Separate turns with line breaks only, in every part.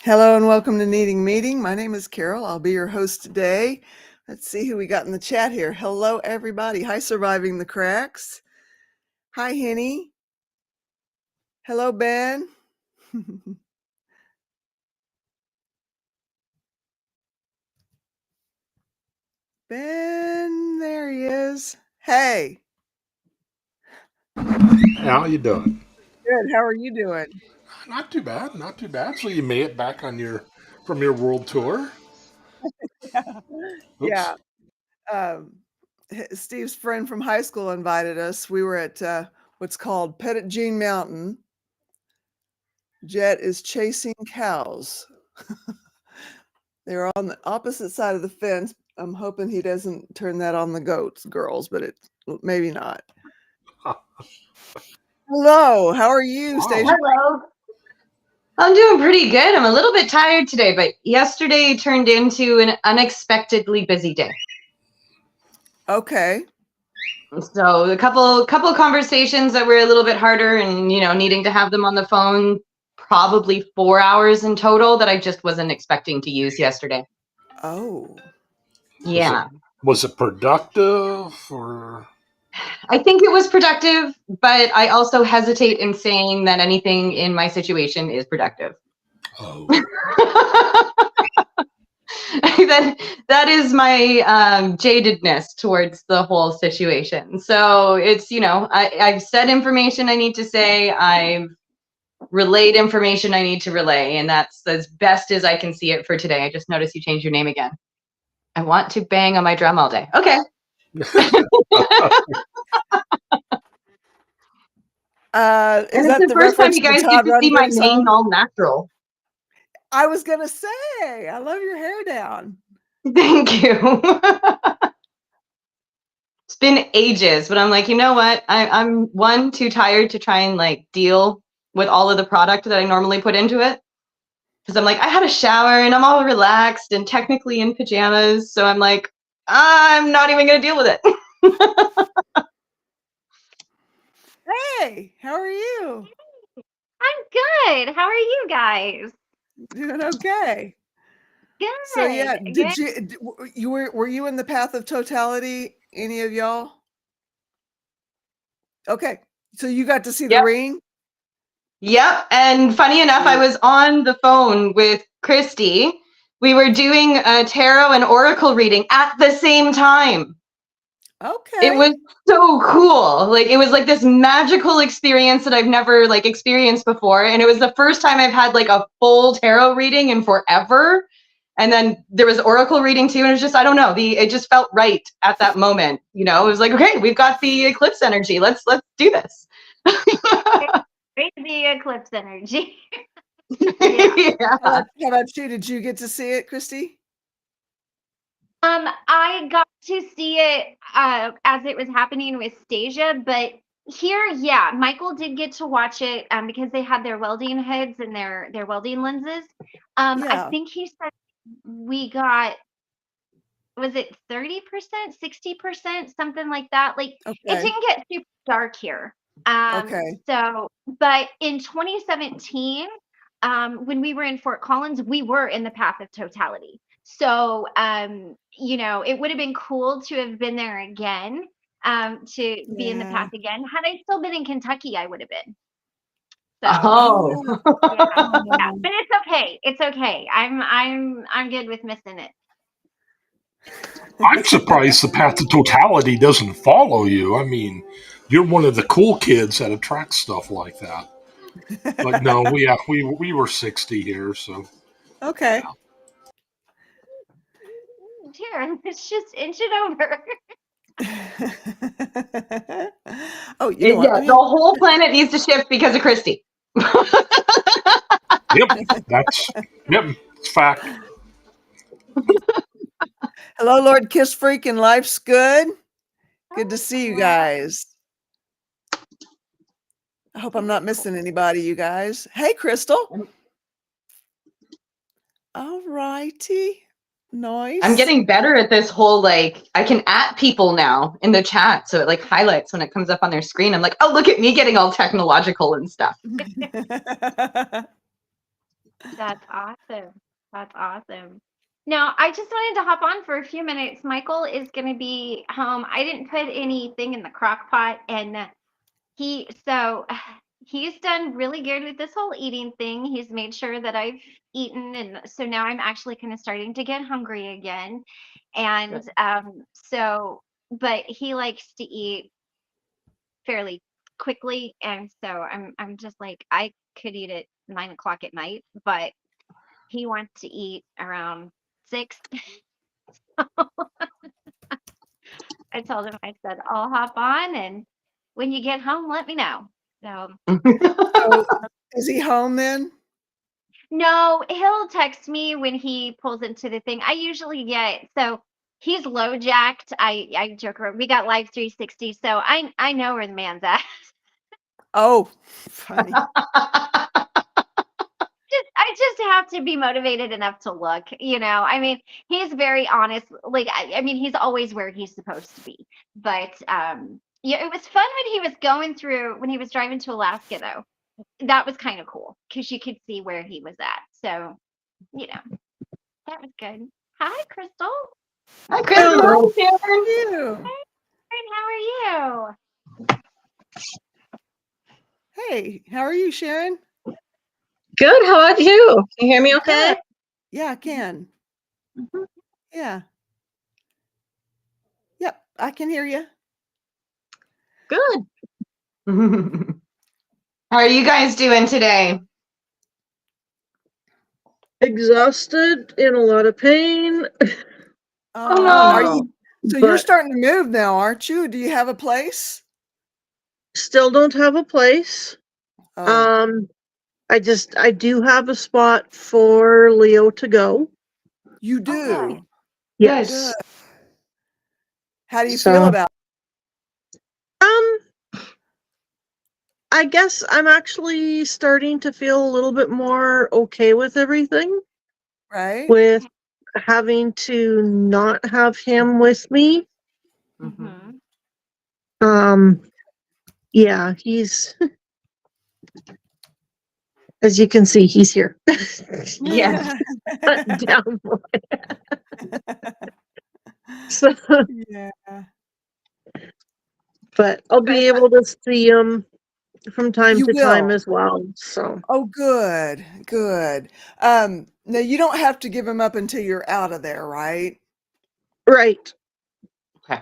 Hello and welcome to Needing Meeting. My name is Carol. I'll be your host today. Let's see who we got in the chat here. Hello, everybody. Hi, Surviving the Cracks. Hi, Henny. Hello, Ben. Ben, there he is. Hey.
How you doing?
Good. How are you doing?
Not too bad, not too bad. So you made it back on your from your world tour.
Yeah.
Oops.
Steve's friend from high school invited us. We were at what's called Pettit Jean Mountain. Jet is chasing cows. They were on the opposite side of the fence. I'm hoping he doesn't turn that on the goats, girls, but it maybe not. Hello, how are you,
Wow.
Stacia?
Hello. I'm doing pretty good. I'm a little bit tired today, but yesterday turned into an unexpectedly busy day.
Okay.
So a couple of conversations that were a little bit harder, and needing to have them on the phone. Probably 4 hours in total that I just wasn't expecting to use yesterday.
Oh.
Yeah.
Was it productive or?
I think it was productive, but I also hesitate in saying that anything in my situation is productive.
Oh.
that is my jadedness towards the whole situation. So it's, I've said information I need to say, I've relayed information I need to relay, and that's as best as I can see it for today. I just noticed you changed your name again. I want to bang on my drum all day. Okay.
Is
And
that
it's the first time
reference
you
to
guys
Todd
get to see my
Rundgren's
mane
song?
all natural.
I was gonna say, I love your hair down.
Thank you. It's been ages, but I'm like, you know what? I'm one, too tired to try and deal with all of the product that I normally put into it. Because I'm like, I had a shower and I'm all relaxed and technically in pajamas. So I'm like, I'm not even going to deal with it.
Hey, how are you?
I'm good. How are you guys?
Doing okay.
Good.
So yeah,
Good.
were you in the path of totality? Any of y'all? Okay, so you got to see the
Yep.
ring.
Yep. And funny enough, I was on the phone with Christy. We were doing a tarot and oracle reading at the same time.
Okay.
It was so cool. It was like this magical experience that I've never experienced before. And it was the first time I've had a full tarot reading in forever. And then there was oracle reading too. And it was just, I don't know, it just felt right at that moment. It was like, okay, we've got the eclipse energy. Let's do this.
Crazy eclipse energy.
Yeah.
How about you? Did you get to see it, Christy?
I got to see it as it was happening with Stasia, but here, yeah, Michael did get to watch it because they had their welding hoods and their welding lenses.
Yeah.
I think he said we got, was it 30%, 60%, something like that? It didn't get super dark here.
Okay.
So, but in 2017, when we were in Fort Collins, we were in the path of totality. So, it would have been cool to have been there again, to be in the path again. Had I still been in Kentucky, I would have been. So,
Oh.
yeah, but it's okay. It's okay. I'm good with missing it.
I'm surprised the path to totality doesn't follow you. I mean, you're one of the cool kids that attracts stuff like that. But no, we were 60 here, so
Okay.
Here, let's just inch it over.
Oh, you know what?
Yeah, the whole planet needs to shift because of Christy.
yep, it's fact.
Hello, Lord Kiss Freak and Life's Good. Good to see you guys. I hope I'm not missing anybody, you guys. Hey, Crystal. All righty. Nice.
I'm getting better at this whole, I can at people now in the chat. So it highlights when it comes up on their screen. I'm like, oh, look at me getting all technological and stuff.
That's awesome. That's awesome. Now, I just wanted to hop on for a few minutes. Michael is going to be home. I didn't put anything in the crock pot, and so he's done really good with this whole eating thing. He's made sure that I've eaten, and so now I'm actually kind of starting to get hungry again. And but he likes to eat fairly quickly, and so I'm just like, I could eat at 9 o'clock at night, but he wants to eat around 6. I told him, I said, I'll hop on, and when you get home, let me know. So
So is he home then?
no, he'll text me when he pulls into the thing. I usually get, so he's low jacked. I joke around. We got Live 360, so I know where the man's at.
Oh, funny.
I just have to be motivated enough to look, I mean, he's very honest. Like, I mean, he's always where he's supposed to be. But yeah, it was fun when he was when he was driving to Alaska, though. That was kind of cool because you could see where he was at. So, that was good. Hi, Crystal.
Hi, Crystal.
Hello.
Sharon.
You.
Hi, how are you?
Hey, how are you, Sharon?
Good. How about you? Can you hear me okay?
Good. Yeah, I can. Yeah. Yep, I can hear you.
Good.
How are you guys doing today?
Exhausted, in a lot of pain.
Oh, no.
Are you? So you're
But
starting to move now, aren't you? Do you have a place?
still don't have a place.
Oh,
I do have a spot for Leo to go.
you
Oh, good.
do.
Yes.
Good. How do you
So-
feel about
I guess I'm actually starting to feel a little bit more okay with everything,
it, right?
with having to not have him with me.
Mhm.
Yeah, he's, as you can see, he's here.
Yes.
Down boy. So,
Yeah.
but I'll be able to see him from time
You
to time
will.
as well. So,
Oh, good. Good. Now you don't have to give him up until you're out of there, right?
right,
Okay.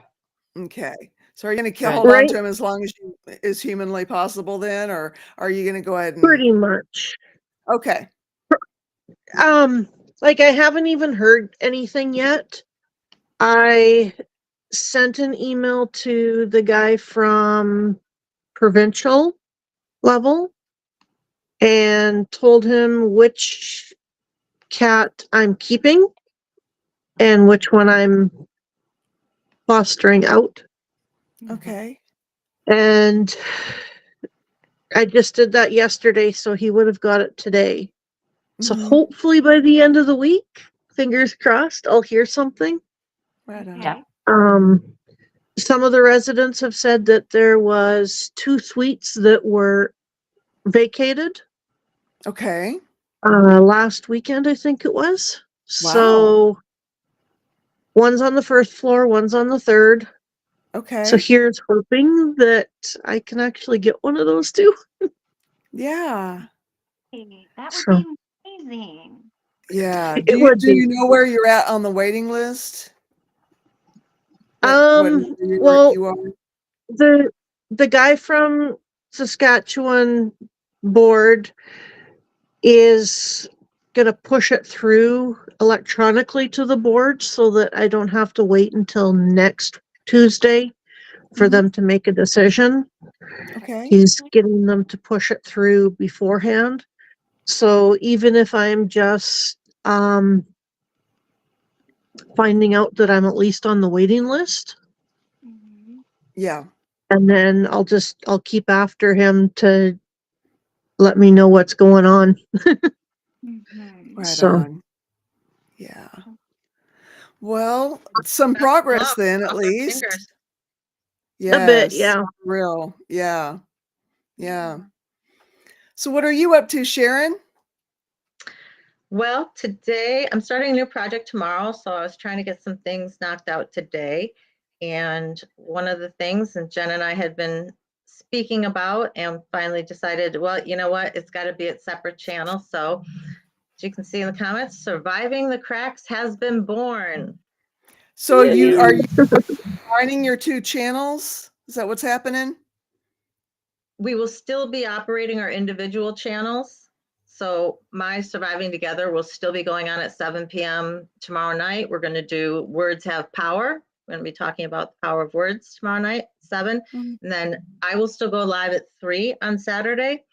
Okay. So are you going to
Good.
hold on
right,
to him as long as humanly possible then, or are you going to go ahead and?
pretty much.
Okay.
Like I haven't even heard anything yet. I sent an email to the guy from provincial level and told him which cat I'm keeping and which one I'm fostering out.
Okay.
And I just did that yesterday, so he would have got it today. So
Mhm.
hopefully by the end of the week, fingers crossed, I'll hear something.
Right on.
Yeah.
Some of the residents have said that there was 2 suites that were vacated
Okay.
last weekend, I think it was.
Wow.
So one's on the first floor, one's on the third.
Okay.
So here's hoping that I can actually get one of those 2.
Yeah.
Hey, that would
So
be amazing.
Yeah.
it would
Do
be.
you know where you're at on the waiting list? What number
Well,
you are?
the guy from Saskatchewan board is gonna push it through electronically to the board so that I don't have to wait until next Tuesday for
Mhm.
them to make a decision.
Okay.
He's getting them to push it through beforehand. So even if I'm just finding out that I'm at least on the waiting list,
Mhm.
Yeah.
and then I'll keep after him to let me know what's going on.
Mhm.
Right
So
on. Yeah. Well, some progress then, at
Cross our
least.
fingers. A bit,
Yes.
yeah.
Real. Yeah. Yeah. So what are you up to, Sharon?
Well, today I'm starting a new project tomorrow, so I was trying to get some things knocked out today. And one of the things, and Jen and I had been speaking about, and finally decided, well, you know what, it's got to be at separate channels. So as you can see in the comments, Surviving the Cracks has been born.
So are you
Yay.
combining your two channels? Is that what's happening?
We will still be operating our individual channels. So my Surviving Together will still be going on at 7 p.m. tomorrow night. We're going to do Words Have Power. We're going to be talking about the power of words tomorrow night, 7.
Mhm.
And then I will still go live at 3 on Saturday.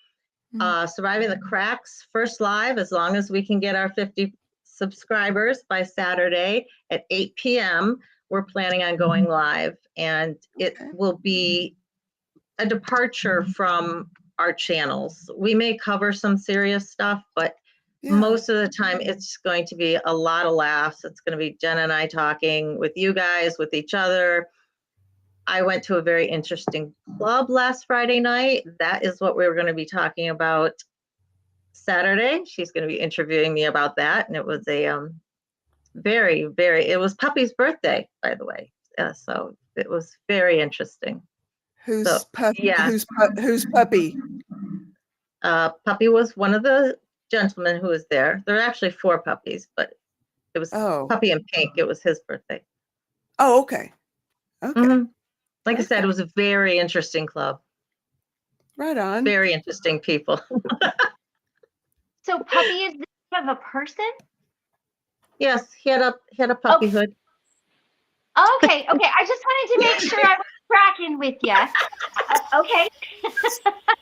Mhm.
Surviving the Cracks, first live, as long as we can get our 50 subscribers by Saturday at 8 p.m. We're planning on going live. And it
Okay.
will be a departure from our channels. We may cover some serious stuff, but
Yeah.
most of the time it's going to be a lot of laughs. It's going to be Jen and I talking with you guys, with each other. I went to a very interesting club last Friday night. That is what we were going to be talking about Saturday. She's going to be interviewing me about that. And it was a it was Puppy's birthday, by the way. So it was very interesting. So, yeah.
Who's Puppy?
Puppy was one of the gentlemen who was there. There are actually 4 puppies, but it was
Oh.
Puppy in Pink. It was his birthday.
Oh, okay. Okay.
Mhm. Like I said,
Okay.
it was a very interesting club.
Right on.
Very interesting people.
So Puppy is the name of a person?
Yes, he had a puppyhood.
Okay, okay. I just wanted to make sure I was tracking with you. Okay.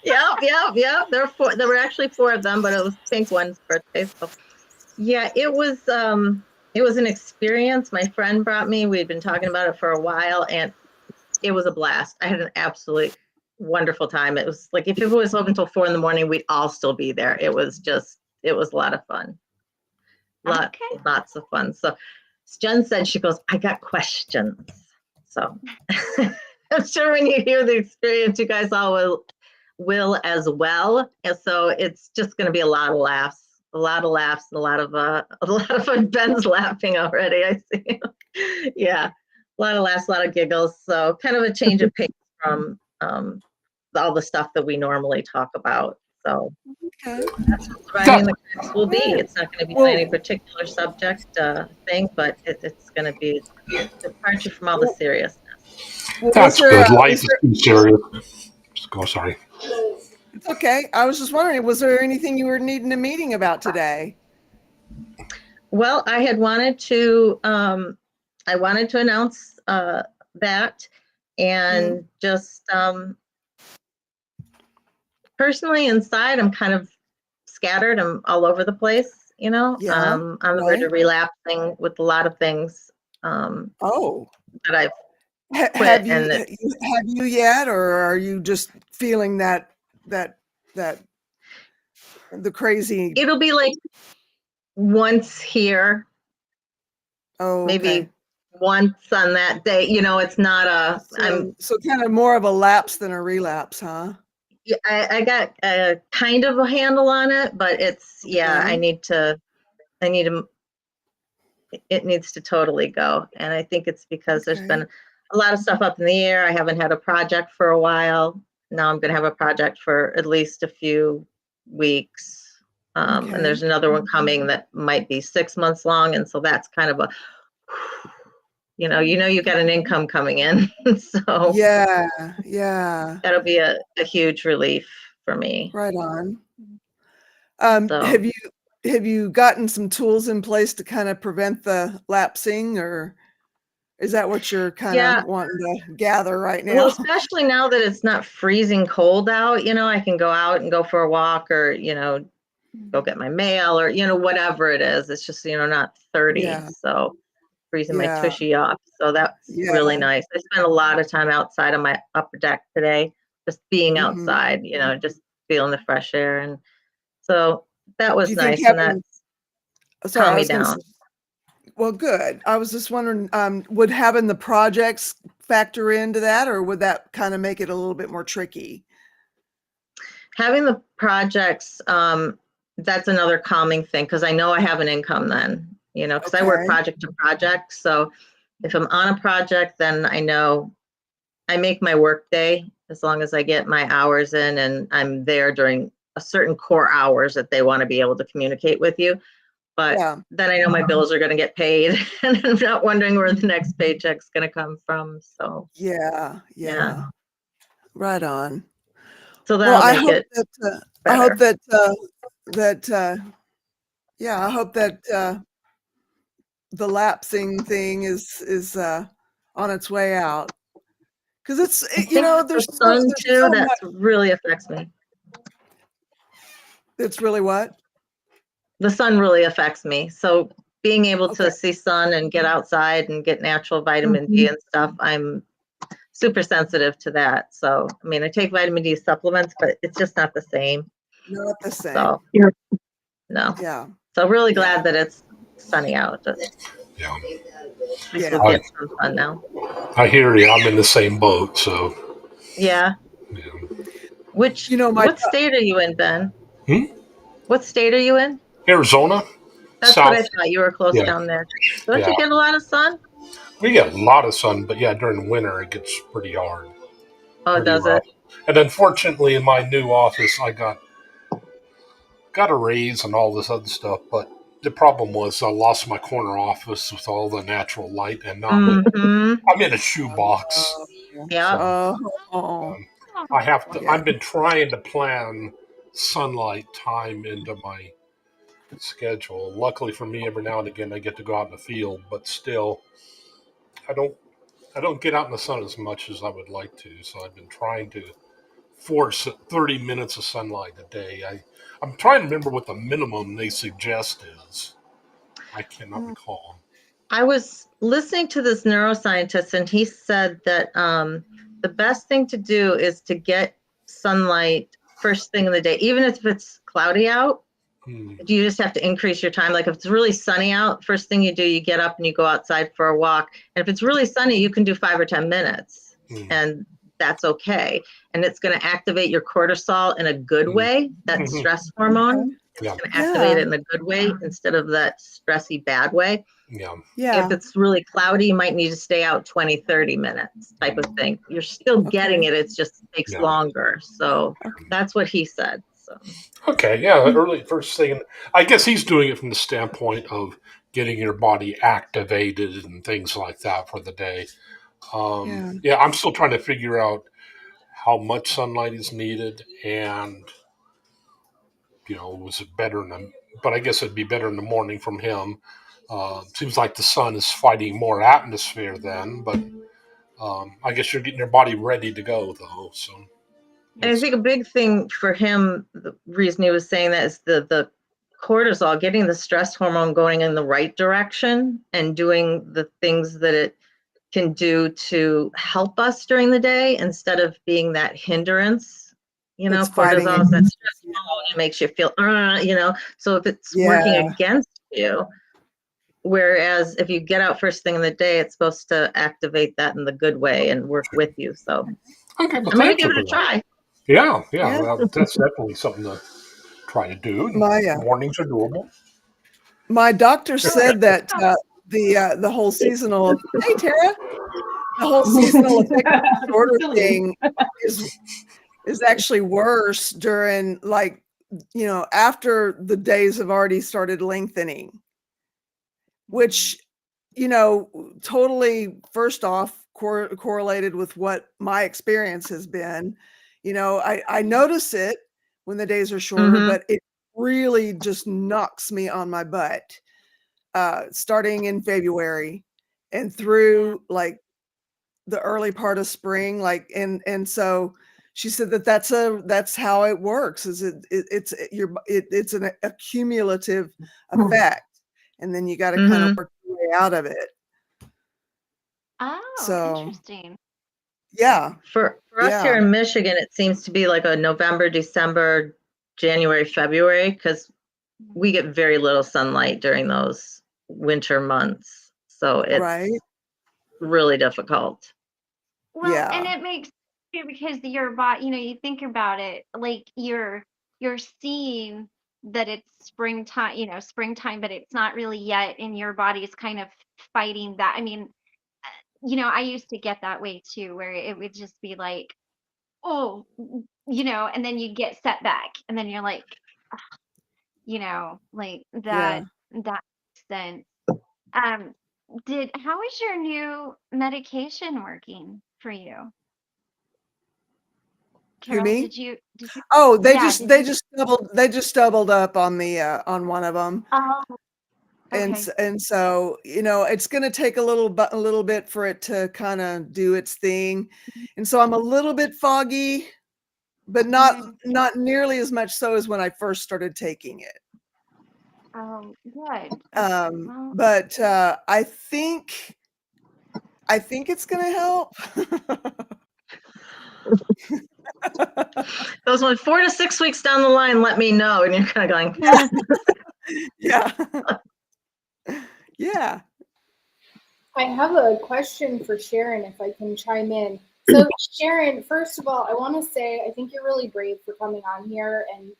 Yeah. There were actually 4 of them, but it was Pink one's birthday. So yeah, it was an experience. My friend brought me. We'd been talking about it for a while, and it was a blast. I had an absolutely wonderful time. It was like if it was open until 4 a.m, we'd all still be there. It was a lot of fun.
Okay.
Lots of fun. So Jen said, she goes, I got questions. So I'm sure when you hear the experience, you guys all will as well. And so it's just going to be a lot of laughs, and a lot of fun. Ben's laughing already. I see. Yeah, a lot of laughs, a lot of giggles. So kind of a change of pace from all the stuff that we normally talk about. So
Okay.
that's what Surviving the Cracks will be.
Good.
It's not going to be
Well-
on any particular subject thing, but it's going to be a departure from all the seriousness.
Well,
That's good. Life is too serious. Go, sorry.
It's okay. I was just wondering, was there anything you were needing a meeting about today?
Well, I had wanted to announce that, and just personally inside, I'm kind of scattered. I'm all over the place,
Yeah,
on the verge of relapsing with a lot of things
Oh,
that I've
have
and
you yet, or are you just feeling that the crazy?
it'll be like once here,
Oh,
maybe
okay.
once on that day. It's not
So kind of more of a lapse than a relapse, huh?
I got a kind of a handle on it, but it's
Okay.
it needs to totally go. And I think it's because there's
Okay.
been a lot of stuff up in the air. I haven't had a project for a while. Now I'm going to have a project for at least a few weeks.
Okay.
And there's another one coming that might be 6 months long. And so that's kind of a, you got an income coming in. So
Yeah.
that'll be a huge relief for me.
Right on.
So
Have you gotten some tools in place to kind of prevent the lapsing, or is that what you're kind of wanting to gather right now?
Well, especially now that it's not freezing cold out, I can go out and go for a walk, or, go get my mail, or, whatever it is. It's just, not 30.
Yeah.
So freezing my
Yeah.
tushy off. So that's really nice. I spent a lot of time outside on my upper deck today, just being outside, just feeling the fresh air. And so that was nice. And that calmed me down.
Well, good. I was just wondering, would having the projects factor into that, or would that kind of make it a little bit more tricky?
Having the projects that's another calming thing because I know I have an income then, because I work
Okay.
project to project. So if I'm on a project, then I know I make my work day as long as I get my hours in and I'm there during a certain core hours that they want to be able to communicate with you. But
Yeah.
then I know my bills are going to get paid and I'm not wondering where the next paycheck's going to come from. So
Yeah.
yeah.
Right on.
So
Well,
that'll
I
make
hope
it
that I
better.
hope that yeah, I hope that the lapsing thing is on its way out, because
I think the
there's
sun too,
so
that
much.
really affects me.
It's really what?
The sun really affects me. So being able
Okay.
to see sun and get outside and get natural vitamin D and stuff, I'm super sensitive to that. So, I mean, I take vitamin D supplements, but it's just not the same.
Not the same.
So,
Yeah.
no.
Yeah.
So really
Yeah.
glad that it's sunny out. At
Yeah.
least
Yeah.
we'll get some sun now.
I hear you. I'm in the same boat. So,
Yeah.
yeah.
Which,
My
what state are you in, Ben?
Hmm?
What state are you in?
Arizona,
That's what I
south.
thought. You were close
Yeah.
down there. Don't
Yeah.
you get a lot of sun?
We get a lot of sun, but yeah, during the winter it gets pretty hard,
Oh,
pretty
does
rough.
it?
And unfortunately, in my new office, I got a raise and all this other stuff, but the problem was I lost my corner office with all the natural light, and now
Mm-hmm.
I'm in a shoebox.
Yeah.
So
Oh.
I have to.
Yeah.
I've been trying to plan sunlight time into my schedule. Luckily for me, every now and again I get to go out in the field, but still, I don't. I don't get out in the sun as much as I would like to. So I've been trying to force 30 minutes of sunlight a day. I'm trying to remember what the minimum they suggest is. I cannot recall.
I was listening to this neuroscientist, and he said that the best thing to do is to get sunlight first thing in the day, even if it's cloudy out. You just have to increase your time. Like if it's really sunny out, first thing you do, you get up and you go outside for a walk. And if it's really sunny, you can do 5 or 10 minutes, and that's okay. And it's going to activate your cortisol in a good way, that stress hormone.
Yeah.
It's going to activate it in a good way instead of that stressy bad way.
Yeah.
Yeah.
If it's really cloudy, you might need to stay out 20, 30 minutes type of thing. You're still getting it. It just takes
Yeah.
longer. So that's what he said. So.
Okay. Yeah. Early first thing. I guess he's doing it from the standpoint of getting your body activated and things like that for the day. Yeah. I'm still trying to figure out how much sunlight is needed, and was it better in the? But I guess it'd be better in the morning from him. Seems like the sun is fighting more atmosphere then, but I guess you're getting your body ready to go though. So,
And I think a big thing for him, the reason he was saying that is the cortisol, getting the stress hormone going in the right direction and doing the things that it can do to help us during the day instead of being that hindrance.
It's fighting
cortisol is that stress hormone. It makes you feel, so if it's working against you, whereas if you get out first thing in the day, it's supposed to activate that in the good way and work with you. So
okay, well,
I'm going to
thank
give
you
it a
for that.
try.
Yeah. Well, that's definitely something to try to do. Mornings are doable.
My doctor said that the whole seasonal hey Tara, the whole seasonal affective disorder thing is actually worse during after the days have already started lengthening, which totally first off correlated with what my experience has been. I notice it when the days are shorter, but it really just knocks me on my butt starting in February and through like the early part of spring, and so she said that's how it works. Is it's a cumulative effect, and then you got to kind of work your way out of it.
Oh, interesting.
Yeah.
For us here in Michigan, it seems to be like a November, December, January, February, because we get very little sunlight during those winter months. So it's really difficult.
Well, and it makes sense because your body, you think about it, like you're seeing that it's springtime, springtime, but it's not really yet, and your body's kind of fighting that. I mean, I used to get that way too, where it would just be like, oh, and then you get set back, and then you're like, like
Yeah.
that makes sense. Um, how is your new medication working for you?
Who,
Carol,
me?
did you,
Oh,
yeah, did you,
they just doubled up on the on one of them.
oh,
And
okay.
and so, it's going to take a little bit for it to kind of do its thing. And so I'm a little bit foggy, but
Mhm.
not nearly as much so as when I first started taking it.
Oh, good. Well,
But I think it's going to help.
Those 4 to 6 weeks down the line, let me know. And you're kind of going,
Yeah. Yeah.
I have a question for Sharon, if I can chime in. So, Sharon, first of all, I want to say I think you're really brave for coming on here and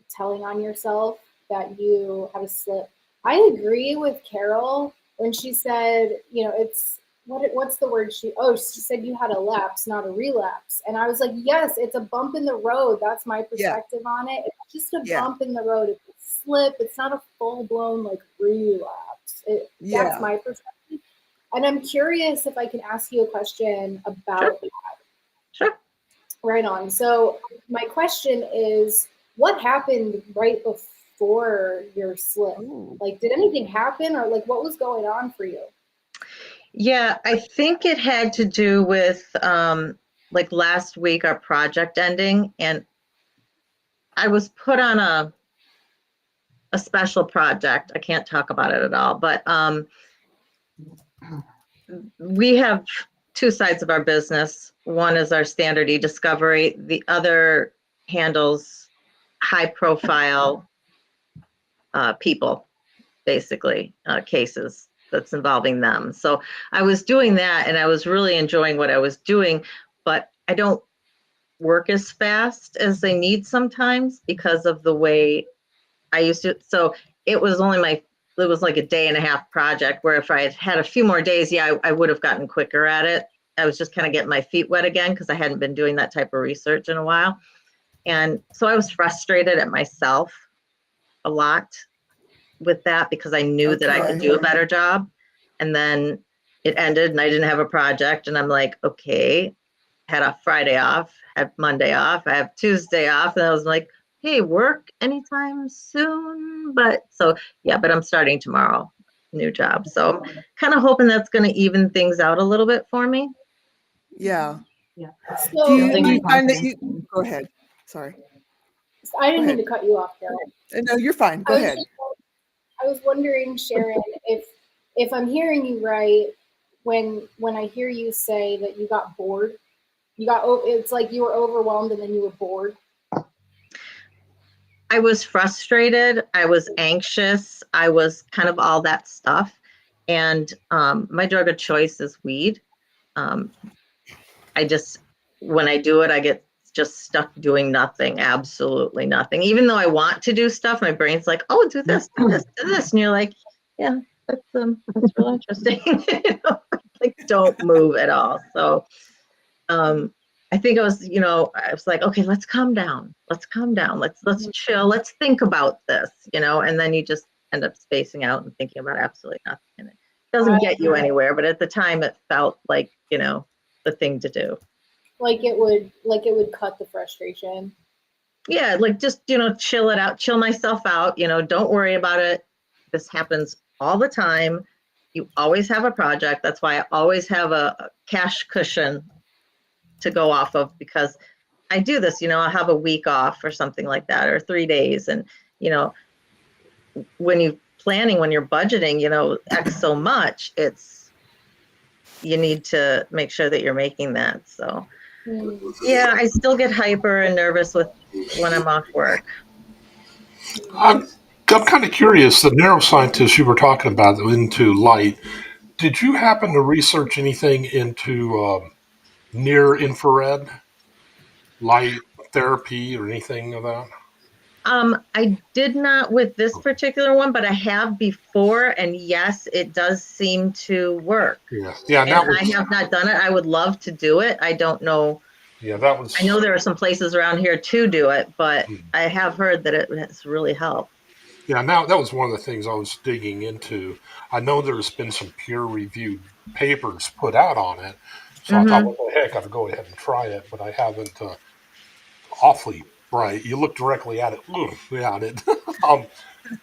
telling on yourself that you had a slip. I agree with Carol when she said, it's what's the word she said you had a lapse, not a relapse. And I was like, yes, it's a bump in the road. That's my perspective on it. It's just a
Yeah.
bump in the road. It's a slip. It's not a full blown like relapse. That's
Yeah.
my perspective. And I'm curious if I can ask you a question about that.
Sure.
Right on. So my question is, what happened right before your slip?
Ooh.
Like, did anything happen, or like what was going on for you?
Yeah, I think it had to do with like last week, our project ending, and I was put on a special project. I can't talk about it at all, but we have two sides of our business. One is our standard e-discovery. The other handles high profile people, basically, cases that's involving them. So I was doing that and I was really enjoying what I was doing, but I don't work as fast as they need sometimes because of the way I used to. So it was it was like a day and a half project, where if I had had a few more days, yeah, I would have gotten quicker at it. I was just kind of getting my feet wet again because I hadn't been doing that type of research in a while. And so I was frustrated at myself a lot with that because I knew that I could do a better job. And then it ended and I didn't have a project. And I'm like, okay, had a Friday off, had Monday off, I have Tuesday off. And I was like, hey, work anytime soon. But I'm starting tomorrow, new job. So I'm kind of hoping that's going to even things out a little bit for me.
Yeah.
So
Do you find that you go ahead? Sorry.
I didn't
ahead.
mean to cut you off, Carol.
No, you're fine. Go ahead.
I was wondering, Sharon, if I'm hearing you right, when I hear you say that you got bored, it's like you were overwhelmed and then you were bored.
I was frustrated. I was anxious. I was kind of all that stuff. And my drug of choice is weed. When I do it, I get just stuck doing nothing, absolutely nothing. Even though I want to do stuff, my brain's like, oh, do this, do this, do this. And you're like, yeah, that's real interesting. Like, don't move at all. So I think I was like, okay, let's calm down. Let's chill. Let's think about this, and then you just end up spacing out and thinking about absolutely nothing. And it doesn't get you anywhere. But at the time it felt like, the thing to do.
Like it would cut the frustration.
Yeah, like just, chill it out, chill myself out, don't worry about it. This happens all the time. You always have a project. That's why I always have a cash cushion to go off of, because I do this, I'll have a week off or something like that, or 3 days. And, when you're budgeting, X so much, you need to make sure that you're making that. So yeah, I still get hyper and nervous when I'm off work.
I'm kind of curious, the neuroscientist you were talking about into light, did you happen to research anything into near infrared light therapy or anything of that?
I did not with this particular one, but I have before, and yes, it does seem to work.
Yeah, yeah, and
And
that was,
I have not done it. I would love to do it. I don't know.
yeah, that was.
I know there are some places around here to do it, but
Mhm.
I have heard that it has really helped.
Yeah, now that was one of the things I was digging into. I know there's been some peer-reviewed papers put out on it, so I thought,
Mm-hmm.
what the heck, I'd go ahead and try it, but I haven't. Awfully bright. You look directly at it, yeah, it. um,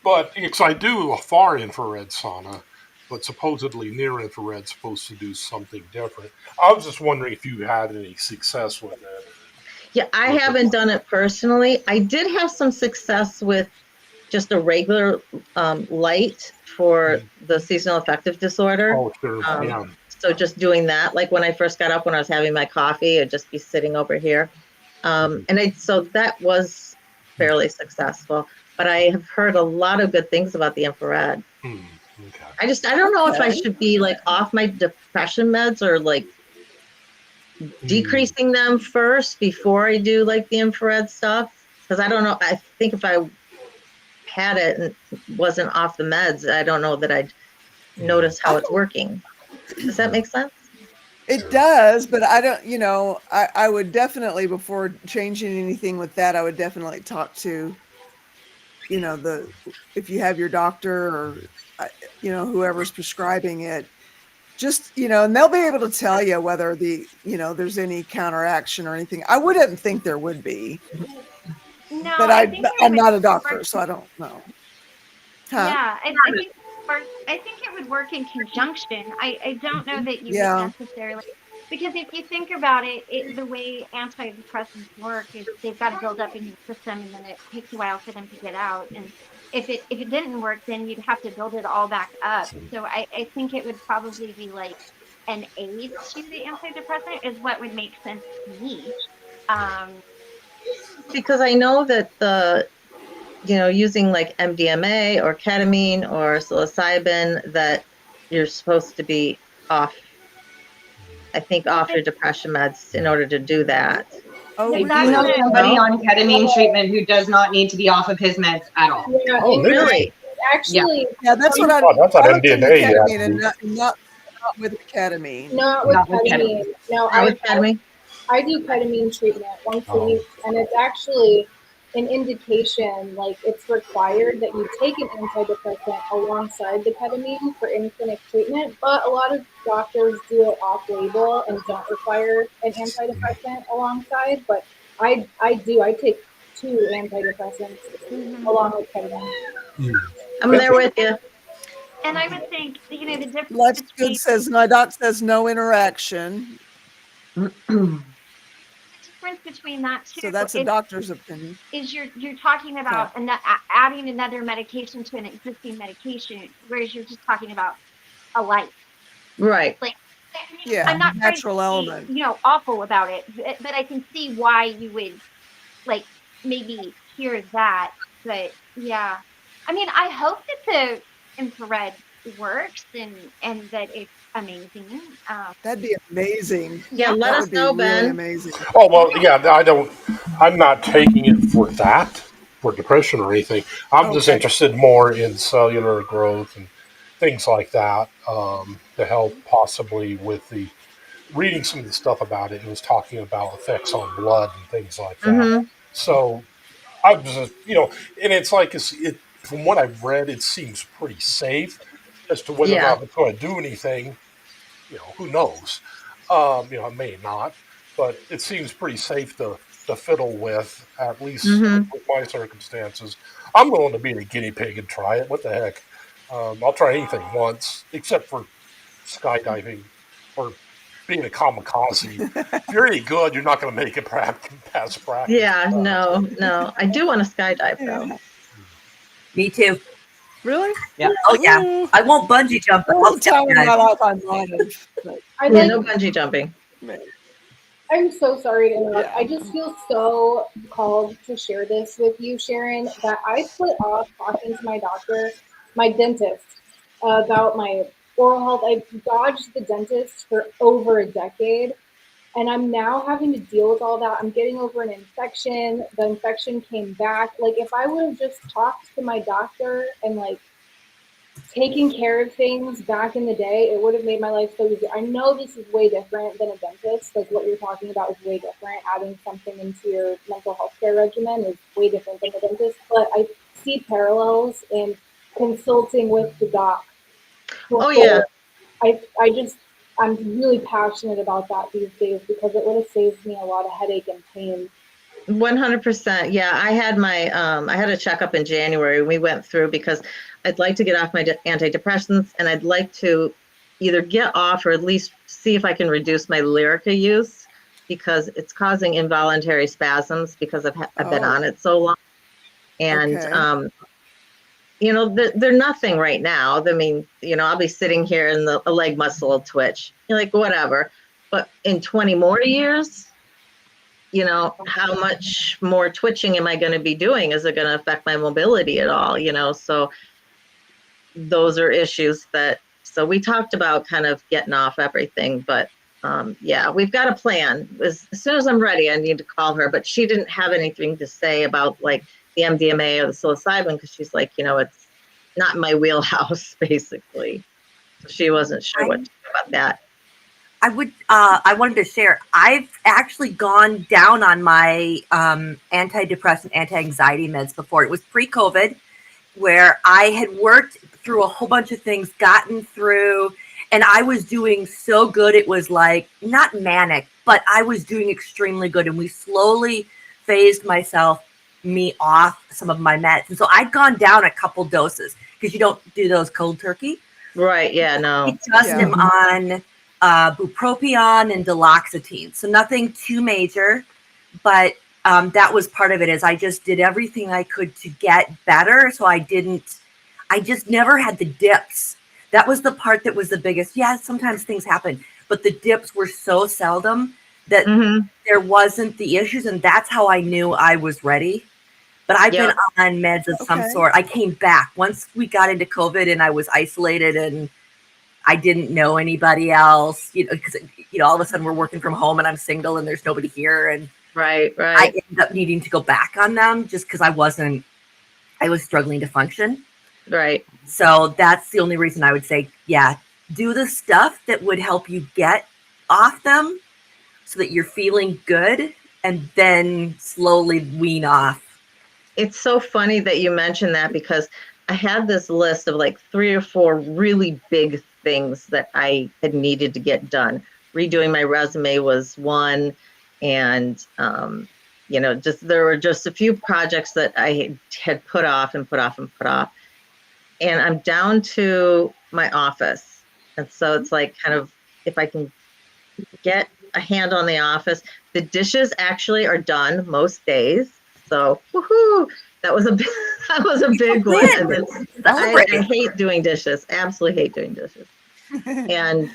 but because I do a far infrared sauna, but supposedly near infrared's supposed to do something different. I was just wondering if you had any success with it.
Yeah, I haven't done it personally. I did have some success with just a regular light for the seasonal affective disorder.
Oh, sure, yeah.
So just doing that, like when I first got up, when I was having my coffee, I'd just be sitting over here. So that was fairly successful, but I have heard a lot of good things about the infrared.
Hmm, okay.
I don't know if I
Okay.
should be like off my depression meds or like decreasing them first before I do like the infrared stuff. Cause I don't know. I think if I had it and wasn't off the meds, I don't know that I'd notice how it's working. Does that make sense?
It does, but I don't, I would definitely, before changing anything with that, I would definitely talk to, if you have your doctor or, whoever's prescribing it, just, and they'll be able to tell you whether there's any counteraction or anything. I wouldn't think there would be,
No,
but
I think it
I'm
would
not a doctor,
work.
so I don't know. Huh?
Yeah, I think it would work in conjunction. I don't know that you
Yeah.
would necessarily, because if you think about it, the way antidepressants work is they've got to build up in your system, and then it takes a while for them to get out. And if it didn't work, then you'd have to build it all back up. So I think it would probably be like an aid to the antidepressant is what would make sense to me.
Because I know that using like MDMA or ketamine or psilocybin, that you're supposed to be off, I think, off your depression meds in order to do that.
Oh,
I
That's
do know
really?
somebody
No?
on ketamine treatment who does not need to be off of his meds at all.
Yeah,
Oh,
Really?
actually,
Yeah, that's what I
Oh, that's on
looked into
MDMA, yeah.
ketamine and not with ketamine.
not with
Not with
ketamine. No,
Not with ketamine?
I do ketamine treatment once a
Oh.
week, and it's actually an indication, like it's required that you take an antidepressant alongside the ketamine for in-clinic treatment, but a lot of doctors do it off-label and don't require an antidepressant alongside, but I take 2 antidepressants along with ketamine.
I'm there with you.
And I would think, the difference
Life's
between
Good says my doc says no interaction.
that too
So that's a doctor's opinion.
is you're talking about adding another medication to an existing medication, whereas you're just talking about a light.
Right.
Like,
Yeah,
I'm not trying
natural
to
element.
be, awful about it, but I can see why you would like maybe hear that. But yeah, I mean, I hope that the infrared works and that it's amazing.
That'd be amazing.
Yeah, let
That
us
would be
know,
really
Ben.
amazing.
Oh, well, yeah, I'm not taking it for that, for depression or anything. I'm just
Okay.
interested more in cellular growth and things like that, to help possibly with reading some of the stuff about it. It was talking about effects on blood and things like that.
Mm-hmm.
So I was just, and it's like, from what I've read, it seems pretty safe. As to whether or not it's going to do anything, who knows? It may not, but it seems pretty safe to fiddle with, at least with my circumstances. I'm willing to be a guinea pig and try it. What the heck? I'll try anything once, except for skydiving or being a kamikaze. If you're any good, you're not going to make it past practice.
Yeah, no. I do want to skydive though.
Me too.
Really?
Yeah. Oh yeah. I won't bungee jump, but
There was
I'll
a time in my
skydive.
life I might have. But
No bungee jumping.
I'm so sorry to interrupt.
Yeah.
I just feel so called to share this with you, Sharon, that I put off talking to my dentist, about my oral health. I dodged the dentist for over a decade. And I'm now having to deal with all that. I'm getting over an infection. The infection came back. Like, if I would have just talked to my doctor and like taking care of things back in the day, it would have made my life so easy. I know this is way different than a dentist. Like, what you're talking about is way different. Adding something into your mental health care regimen is way different than a dentist. But I see parallels in consulting with the doc.
Oh yeah.
I'm really passionate about that these days because it would have saved me a lot of headache and pain.
100%. Yeah, I had my I had a checkup in January. We went through because I'd like to get off my antidepressants, and I'd like to either get off or at least see if I can reduce my Lyrica use because it's causing involuntary spasms because I've been on it so long. And
Okay.
you know, they're nothing right now. I mean, you know, I'll be sitting here and a leg muscle will twitch. You're like, whatever. But in 20 more years, you know, how much more twitching am I going to be doing? Is it going to affect my mobility at all? You know, so those are issues that, so we talked about kind of getting off everything, but yeah, we've got a plan. As soon as I'm ready, I need to call her, but she didn't have anything to say about like the MDMA or the psilocybin because she's like, you know, it's not in my wheelhouse, basically. So she wasn't sure what to do about that.
I wanted to share, I've actually gone down on my antidepressant, anti-anxiety meds before. It was pre-COVID where I had worked through a whole bunch of things, gotten through, and I was doing so good. It was like, not manic, but I was doing extremely good. And we slowly phased me off some of my meds. And so I'd gone down a couple doses because you don't do those cold turkey.
Right, yeah, no.
I just am on bupropion and duloxetine. So nothing too major, but that was part of it is I just did everything I could to get better. So I just never had the dips. That was the part that was the biggest. Yeah, sometimes things happen, but the dips were so seldom that there wasn't the issues. And that's how I knew I was ready. But I've been on meds of some sort. I came back once we got into COVID and I was isolated and I didn't know anybody else, you know, because, you know, all of a sudden we're working from home and I'm single and there's nobody here. And
right.
I ended up needing to go back on them just because I was struggling to function.
Right.
So that's the only reason I would say, yeah, do the stuff that would help you get off them so that you're feeling good and then slowly wean off.
It's so funny that you mentioned that because I had this list of like 3 or 4 really big things that I had needed to get done. Redoing my resume was one. And, you know, there were just a few projects that I had put off. And I'm down to my office. And so it's like kind of, if I can get a hand on the office, the dishes actually are done most days. So, woohoo! That was a big one. I hate doing dishes. Absolutely hate doing dishes. And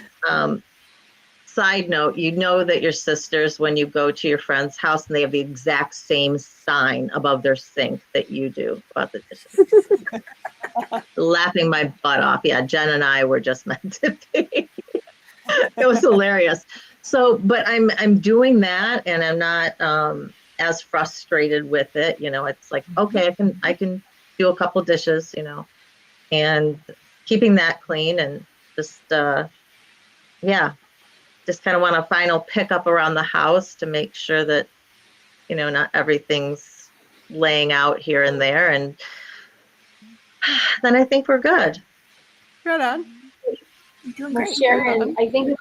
side note, you know that your sisters, when you go to your friend's house and they have the exact same sign above their sink that you do about the dishes. Laughing my butt off. Yeah, Jen and I were just meant to be. It was hilarious. So, but I'm doing that, and I'm not as frustrated with it. You know, it's like, okay, I can do a couple dishes, you know, and keeping that clean and just just kind of want a final pickup around the house to make sure that, you know, not everything's laying out here and there, and then I think we're good.
Right on.
You're doing
Well,
great.
Sharon, I think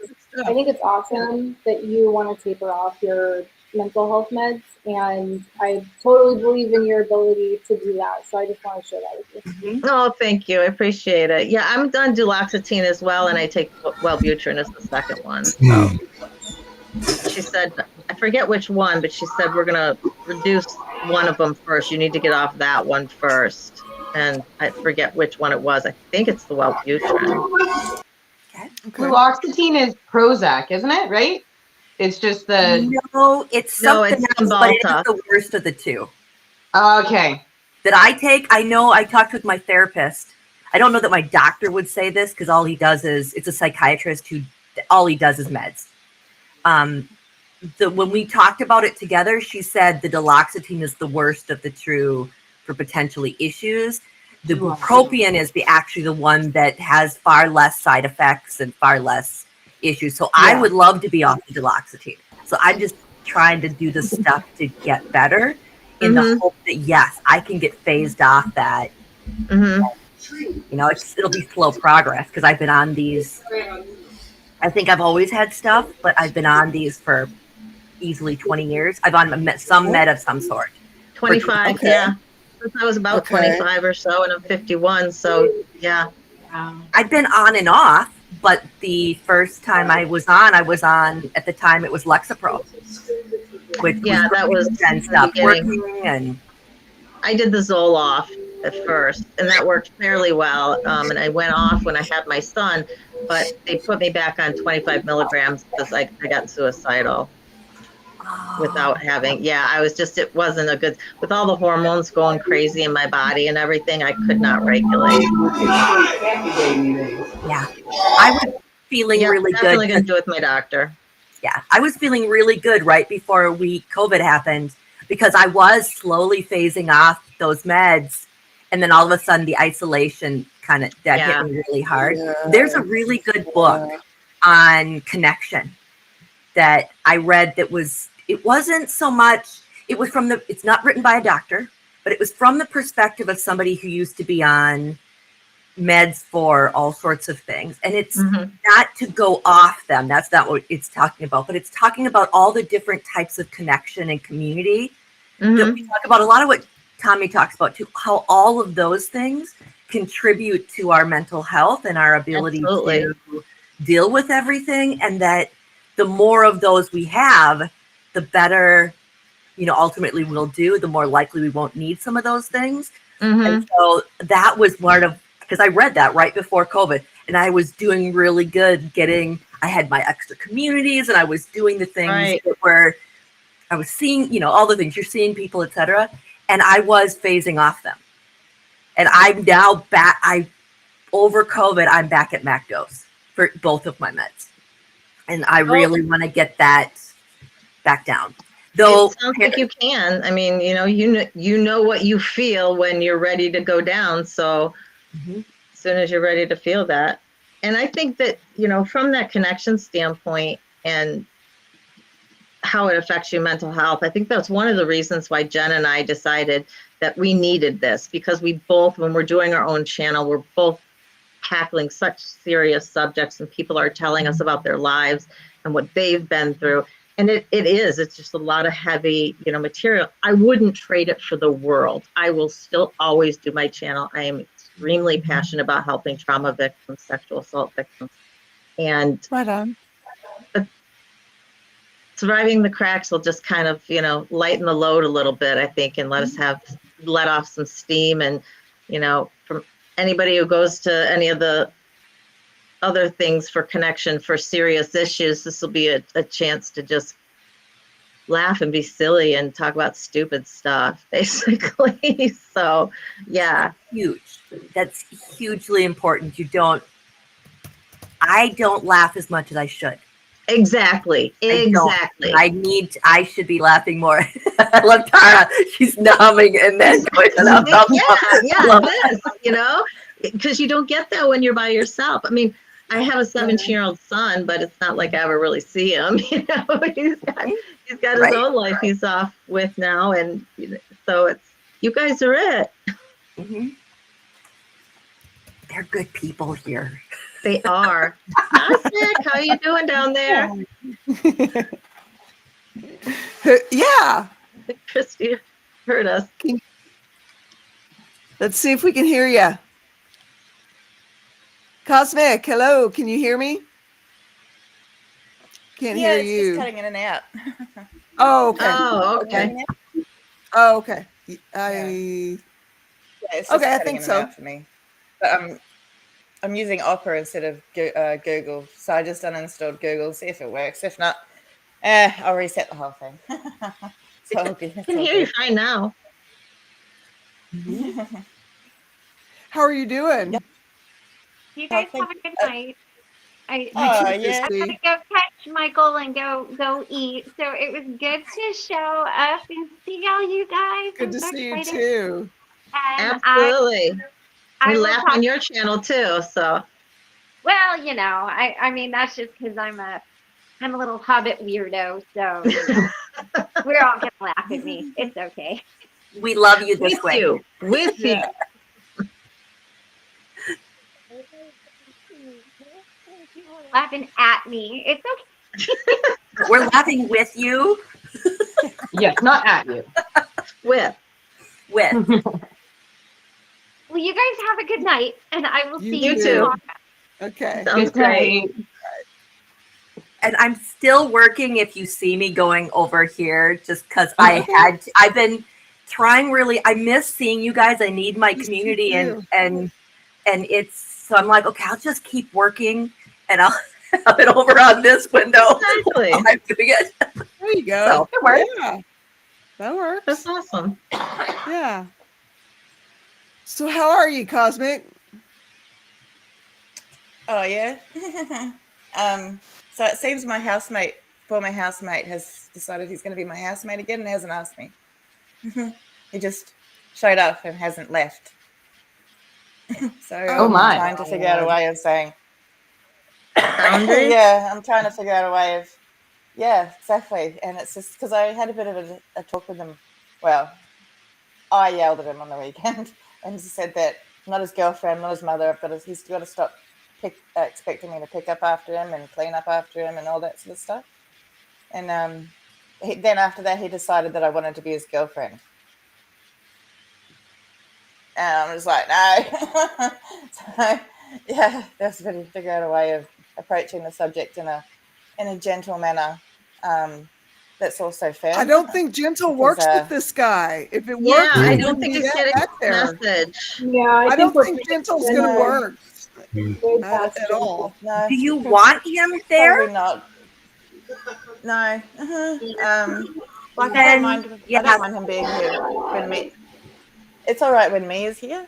it's awesome that you want to taper off your mental health meds, and I totally believe in your ability to do that. So I just want to share that with you.
Oh, thank you. I appreciate it. Yeah, I'm on duloxetine as well, and I take Wellbutrin as the second one. So she said, I forget which one, but she said we're gonna reduce one of them first. You need to get off that one first, and I forget which one it was. I think it's the Wellbutrin.
Okay.
Fluoxetine is Prozac, isn't it? Right? It's just the
it's something else, but it is the worst of the two.
Okay.
That I take. I know I talked with my therapist. I don't know that my doctor would say this because all he does is, it's a psychiatrist who, all he does is meds. when we talked about it together, she said the duloxetine is the worst of the two for potentially issues. The bupropion is actually the one that has far less side effects and far less issues. So I would love to be off the duloxetine. So I'm just trying to do the stuff to get better in the hope that, yes, I can get phased off that. You know, it'll be slow progress because I've been on these. I think I've always had stuff, but I've been on these for easily 20 years. I've on some med of some sort.
25, yeah. Since I was about 25 or so, and I'm 51, so yeah.
I've been on and off, but the first time I was on at the time it was Lexapro, which
that was
then stopped working, and
I did the Zoloft at first, and that worked fairly well. And I went off when I had my son, but they put me back on 25 milligrams because I got suicidal without having. I was just, it wasn't a good, with all the hormones going crazy in my body and everything, I could not regulate.
I was feeling really good.
Definitely going to do it with my doctor.
I was feeling really good right before COVID happened because I was slowly phasing off those meds. And then all of a sudden the isolation hit me really hard. There's a really good book on connection that I read that it wasn't so much, it's not written by a doctor, but it was from the perspective of somebody who used to be on meds for all sorts of things. And it's not to go off them. That's not what it's talking about, but it's talking about all the different types of connection and community that we talk about. A lot of what Tommy talks about too, how all of those things contribute to our mental health and our ability to deal with everything. And that the more of those we have, the better, ultimately we'll do, the more likely we won't need some of those things. And so that was part of, because I read that right before COVID, and I was doing really good I had my extra communities, and I was doing the things where I was seeing, all the things you're seeing people, etc. And I was phasing off them. And I'm now back, over COVID, I'm back at MAC dose for both of my meds. And I really want to get that back down. Though
it sounds like you can. I mean, you know what you feel when you're ready to go down. So as soon as you're ready to feel that. And I think that, from that connection standpoint and how it affects your mental health, I think that's one of the reasons why Jen and I decided that we needed this, because we both, when we're doing our own channel, we're both tackling such serious subjects, and people are telling us about their lives and what they've been through. And it's just a lot of heavy, material. I wouldn't trade it for the world. I will still always do my channel. I am extremely passionate about helping trauma victims, sexual assault victims. And surviving the cracks will just kind of, lighten the load a little bit, I think, and let off some steam. And, from anybody who goes to any of the other things for connection for serious issues, this will be a chance to just laugh and be silly and talk about stupid stuff, basically. So,
huge. That's hugely important. I don't laugh as much as I should.
Exactly.
I should be laughing more. I love Tara. She's numbing and then going
because you don't get that when you're by yourself. I mean, I have a 17-year-old son, but it's not like I ever really see him. He's got his own life he's off with now, and so it's, you guys are it.
They're good people here.
They are. Hi, Nick. How you doing down there? Christy heard us.
Let's see if we can hear you. Cosmic, hello. Can you hear me? Can't hear you.
Just cutting in and out.
Oh, okay. Oh, okay.
It's just
I think so.
for me. But I'm using Opera instead of Google, so I just uninstalled Google, see if it works. If not, I'll reset the whole thing.
I can hear you fine now.
How are you doing?
You guys have a good night. I
yeah.
gotta go catch Michael, and go eat. So it was good to show up and see all you guys.
Good
I'm
to
so
see you
excited.
too.
And
Absolutely.
I
We
will
laugh
talk.
on your channel too, so.
Well, I mean that's just because I'm a little hobbit weirdo, so we're all gonna laugh at me. It's okay.
We love you this
With
way.
you. With you.
Yeah.
Laughing at me. It's okay.
We're laughing with you.
Yes, not at you.
With.
With.
Well, you guys have a good night, and I will see
You
you
too.
tomorrow.
Okay.
Sounds
Good
great.
night.
And I'm still working if you see me going over here, just because I've been trying really. I miss seeing you guys. I need my community and it's, so I'm like, okay, I'll just keep working and I'll have it over on this window.
Exactly.
while I'm doing it.
There you go.
So,
it works.
Yeah. That works.
That's awesome.
Yeah. So how are you, Cosmic?
Oh yeah. So it seems my housemate has decided he's going to be my housemate again and hasn't asked me. He just showed up and hasn't left. So
Oh
I'm
my.
trying to figure out a way of saying.
Boundaries?
Yeah, I'm trying to figure out a way of. Yeah, exactly. And it's just because I had a bit of a talk with him. Well, I yelled at him on the weekend and he said that I'm not his girlfriend, not his mother. He's got to stop expecting me to pick up after him and clean up after him and all that sort of stuff. And then after that, he decided that I wanted to be his girlfriend. And I'm just like, no. So, yeah, that's to figure out a way of approaching the subject in a gentle manner that's also fair.
I don't think gentle works with this guy. If it worked,
Yeah, I
he
don't
wouldn't
think
be
he's getting
back
the
there.
message.
Yeah,
I don't
we're
think gentle's
pretty
going to
good.
work
Way past
at all.
No,
do you want him there?
probably not. No. Like I
Then,
don't mind.
yeah.
I don't mind him being here when me. It's all right when me is here,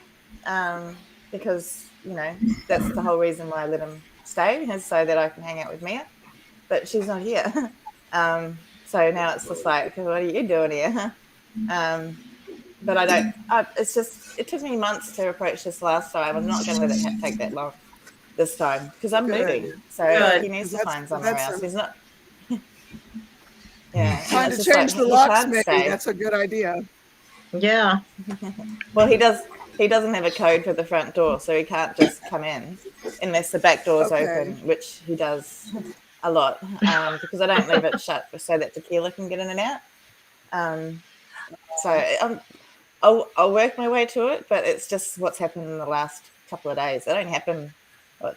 because that's the whole reason why I let him stay, is so that I can hang out with Mia. But she's not here, so now it's just like, what are you doing here? But I don't. It's just it took me months to approach this last time. I'm not going to let it take that long this time because I'm
Good.
moving. So
Good.
he needs to find somewhere
That's
else.
a-
He's not. Yeah, and
Trying
it's
to
just
change
like,
the
he
locks,
can't
maybe.
stay.
That's a good idea.
Yeah.
Well, he doesn't have a code for the front door, so he can't just come in unless the back door's
Okay.
open, which he does a lot, because I don't leave it shut so that Tequila can get in and out. So I'll work my way to it, but it's just what's happened in the last couple of days. It don't happen.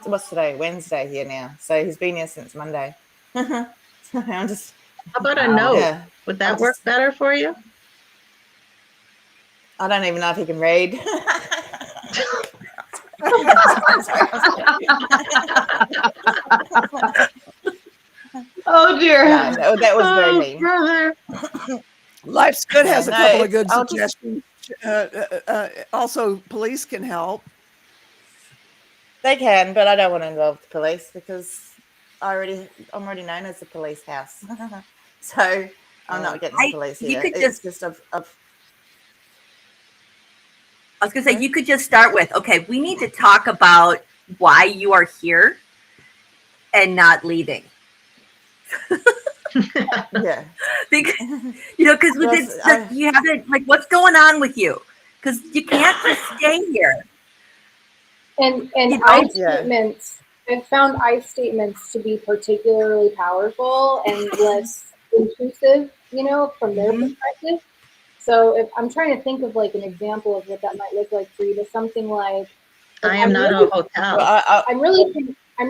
What's today? Wednesday here now. So he's been here since Monday. So I'm just.
How about a note?
Yeah,
Would that work better for you?
I don't even know if he can read.
Oh dear.
No, that was very
Oh,
mean.
brother.
Life's Good has a
No,
couple of good
I'll just-
suggestions. Also, police can help.
They can, but I don't want to involve the police because I'm already known as the police house. So I'm not getting the police
you
here.
could
It's
just-
just of
I was going to say, you could just start with, okay, we need to talk about why you are here and not leaving.
yeah.
Because, because you have to, like, what's going on with you? Because you can't just stay here.
And
You
I
know?
statements, I've found I statements to be particularly powerful and less intrusive, from their perspective. So if I'm trying to think of like an example of what that might look like for you, to something like
I am not a hotel.
Well,
I'm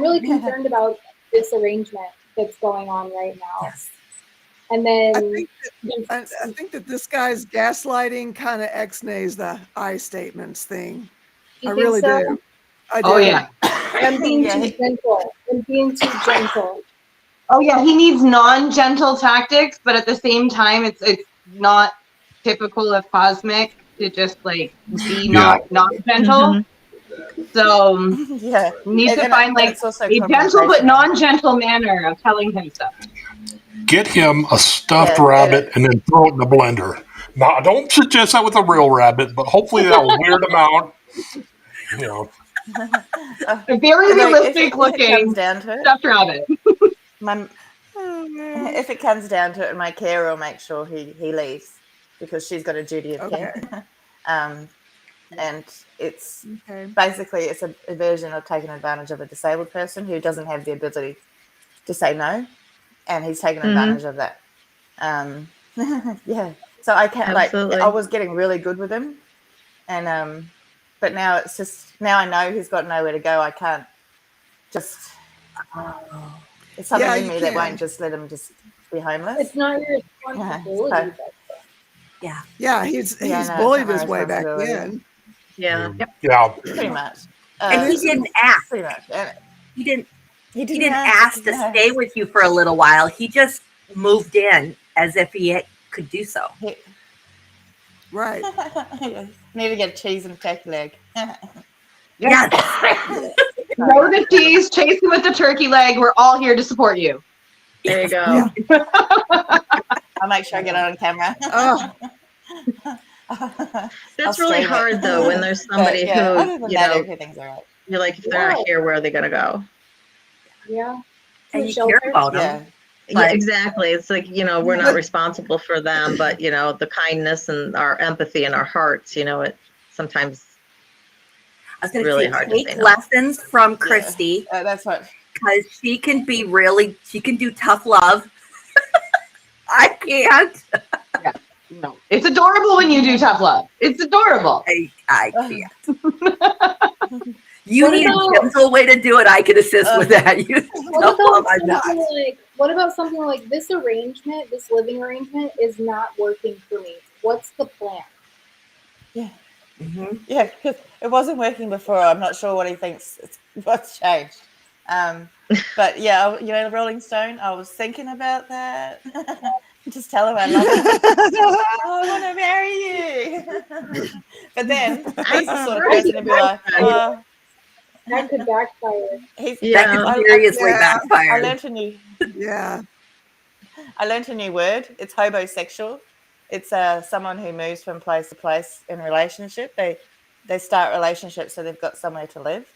really concerned about this arrangement that's going on right now.
Yes.
And then
I think that this guy's gaslighting kind of ex-nays the I statements thing.
you
I
think
really
so?
do. I do.
Oh yeah.
I'm being too gentle. I'm being too gentle.
Oh yeah. He needs non-gentle tactics, but at the same time, it's not typical of Cosmic to just like be not gentle. So
Yeah.
need to
And
find like
it's also
a gentle but
confrontational.
non-gentle manner of telling him stuff.
Get him a stuffed
Yeah,
rabbit and then throw it in the blender. Now, I don't suggest that with a real rabbit, but hopefully that will weird him out. You know,
A very
Like,
realistic
if it comes
looking
down to it,
stuffed rabbit.
if it comes down to it, my carer will make sure he leaves because she's got a duty of
Okay.
care. And it's
Okay.
basically it's a version of taking advantage of a disabled person who doesn't have the ability to say no, and he's taken advantage of that. Yeah. So I can't
Absolutely.
I was getting really good with him, and but now it's just now I know he's got nowhere to go. I can't just. It's something
Yeah,
in
you
me that
can.
won't just let him just be homeless.
It's not your
Yeah,
responsibility.
Yeah.
Yeah, he's
no, it's
bullied
not my
his way back
responsibility.
in.
Yeah.
yeah.
Pretty much.
And he
This is-
didn't ask.
Pretty much. And
He didn't.
he
He
didn't,
didn't ask to
no.
stay with you for a little while. He just moved in as if he could do so.
He,
right.
need to get cheese and turkey leg.
Yes.
Throw the cheese, chase him with the turkey leg. We're all here to support you.
There you go.
Yeah.
I'll make sure I get it on camera.
Oh,
That's
I'll
really
stream it.
hard though when there's
But,
somebody
yeah,
who,
other than
you
that,
know,
everything's all right.
you're like, if they're not here, where are they gonna go?
Yeah.
And
To
you
shelter.
care about him.
Yeah.
Yeah,
But-
exactly. It's like, you know, we're not responsible for them, but you know, the kindness and our empathy and our hearts, you know, it sometimes
I was going
really
to say,
hard to
take
say no.
lessons from Christy
That's what.
because she can do tough love. I can't.
No, it's adorable when you do tough love. It's adorable.
I can't. You
What
need
about-
a gentle way to do it. I can assist with that. You
What
tough love, I'm
about
not.
something like this arrangement, this living arrangement is not working for me? What's the plan?
Yeah.
Mm-hmm.
Yeah, because it wasn't working before. I'm not sure what he thinks. What's changed. But yeah, you know, the Rolling Stone. I was thinking about that. Just tell him I love him. I want to marry you. But then he's the sort of person to be like, oh,
That could backfire.
he's.
Yeah.
That could seriously
Yeah.
backfire.
I learned a new word. It's hobosexual. It's someone who moves from place to place in a relationship. They start relationships so they've got somewhere to live,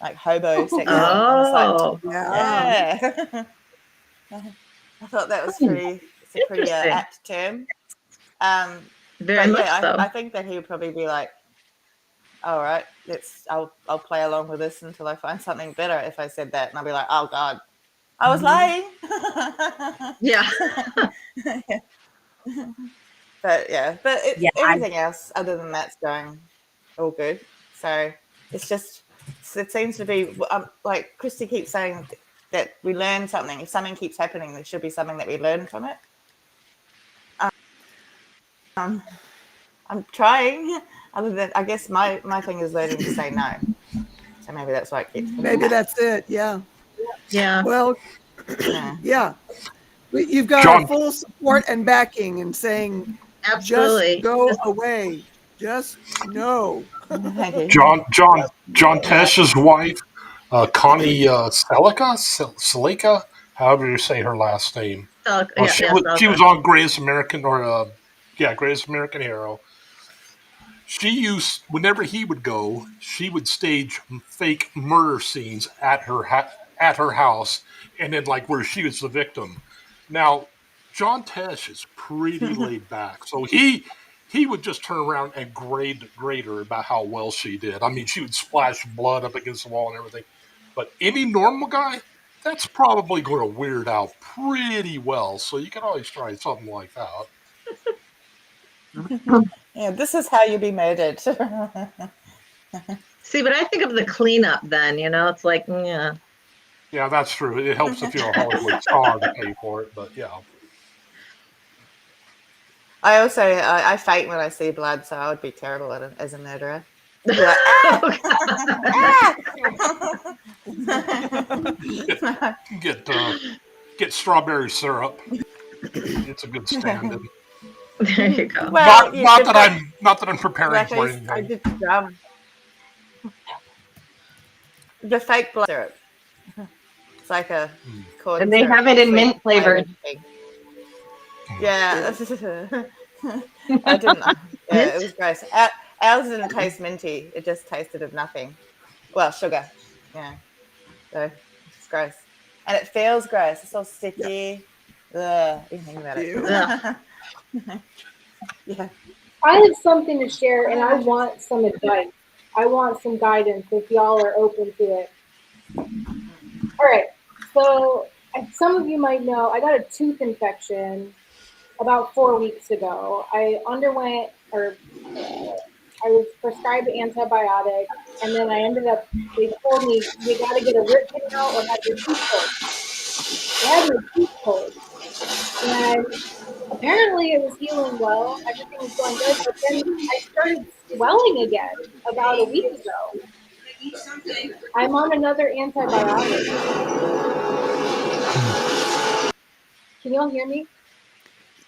like hobosexual.
Oh,
yeah.
Yeah. I thought that was pretty. It's a pretty
Interesting.
apt term.
very
But
much
yeah,
so.
I think that he would probably be like, "All right, I'll play along with this until I find something better." If I said that, and I'll be like, "Oh God, I was lying."
Yeah.
But yeah,
Yeah,
everything else other than that's going all good. So it's just it seems to be like Christy keeps saying that we learn something. If something keeps happening, there should be something that we learn from it. I'm trying. Other than I guess my thing is learning to say no. So maybe that's why it keeps.
Maybe that's it. Yeah.
Yeah.
Well,
Yeah.
yeah. You've got
John.
our full support and backing and saying,
Absolutely.
just go away. Just no.
Thank you.
John Tesh's wife, Connie Selika, however you say her last name. She was on Greatest American Greatest American Hero. She used, whenever he would go, she would stage fake murder scenes at her house, and then like where she was the victim. Now, John Tesh is pretty laid back, so he would just turn around and grade her about how well she did. I mean, she would splash blood up against the wall and everything. But any normal guy, that's probably going to weird out pretty well. So you can always try something like that.
Yeah, this is how you be murdered.
See, but I think of the cleanup then, you know, it's like, yeah.
Yeah, that's true. It helps if you're a Hollywood star to pay for it, but yeah.
I also I faint when I see blood, so I would be terrible at it as a murderer. I'd be like,
Get strawberry syrup. It's a good stand-in.
There you go.
well,
Not that I'm preparing
like
for
I
anything.
did drum.
The fake blood syrup. It's like a corn
And they
syrup,
have it in
sweet
mint flavored.
thing. Yeah. I didn't know. Yeah,
Mint?
it was gross. Ours didn't taste minty. It just tasted of nothing. Well, sugar. Yeah. So it's gross. And it feels gross. It's all sticky. Ugh, you think about it.
Ew.
Yeah.
I have something to share, and I want some advice. I want some guidance if y'all are open to it. All right. So, as some of you might know, I got a tooth infection about 4 weeks ago. I was prescribed antibiotics, and then I ended up, they told me, you got to get a root canal or have your teeth pulled. I had my teeth pulled, and apparently it was healing well. Everything was going good, but then I started swelling again about a week ago. I'm on another antibiotic. Can y'all hear me?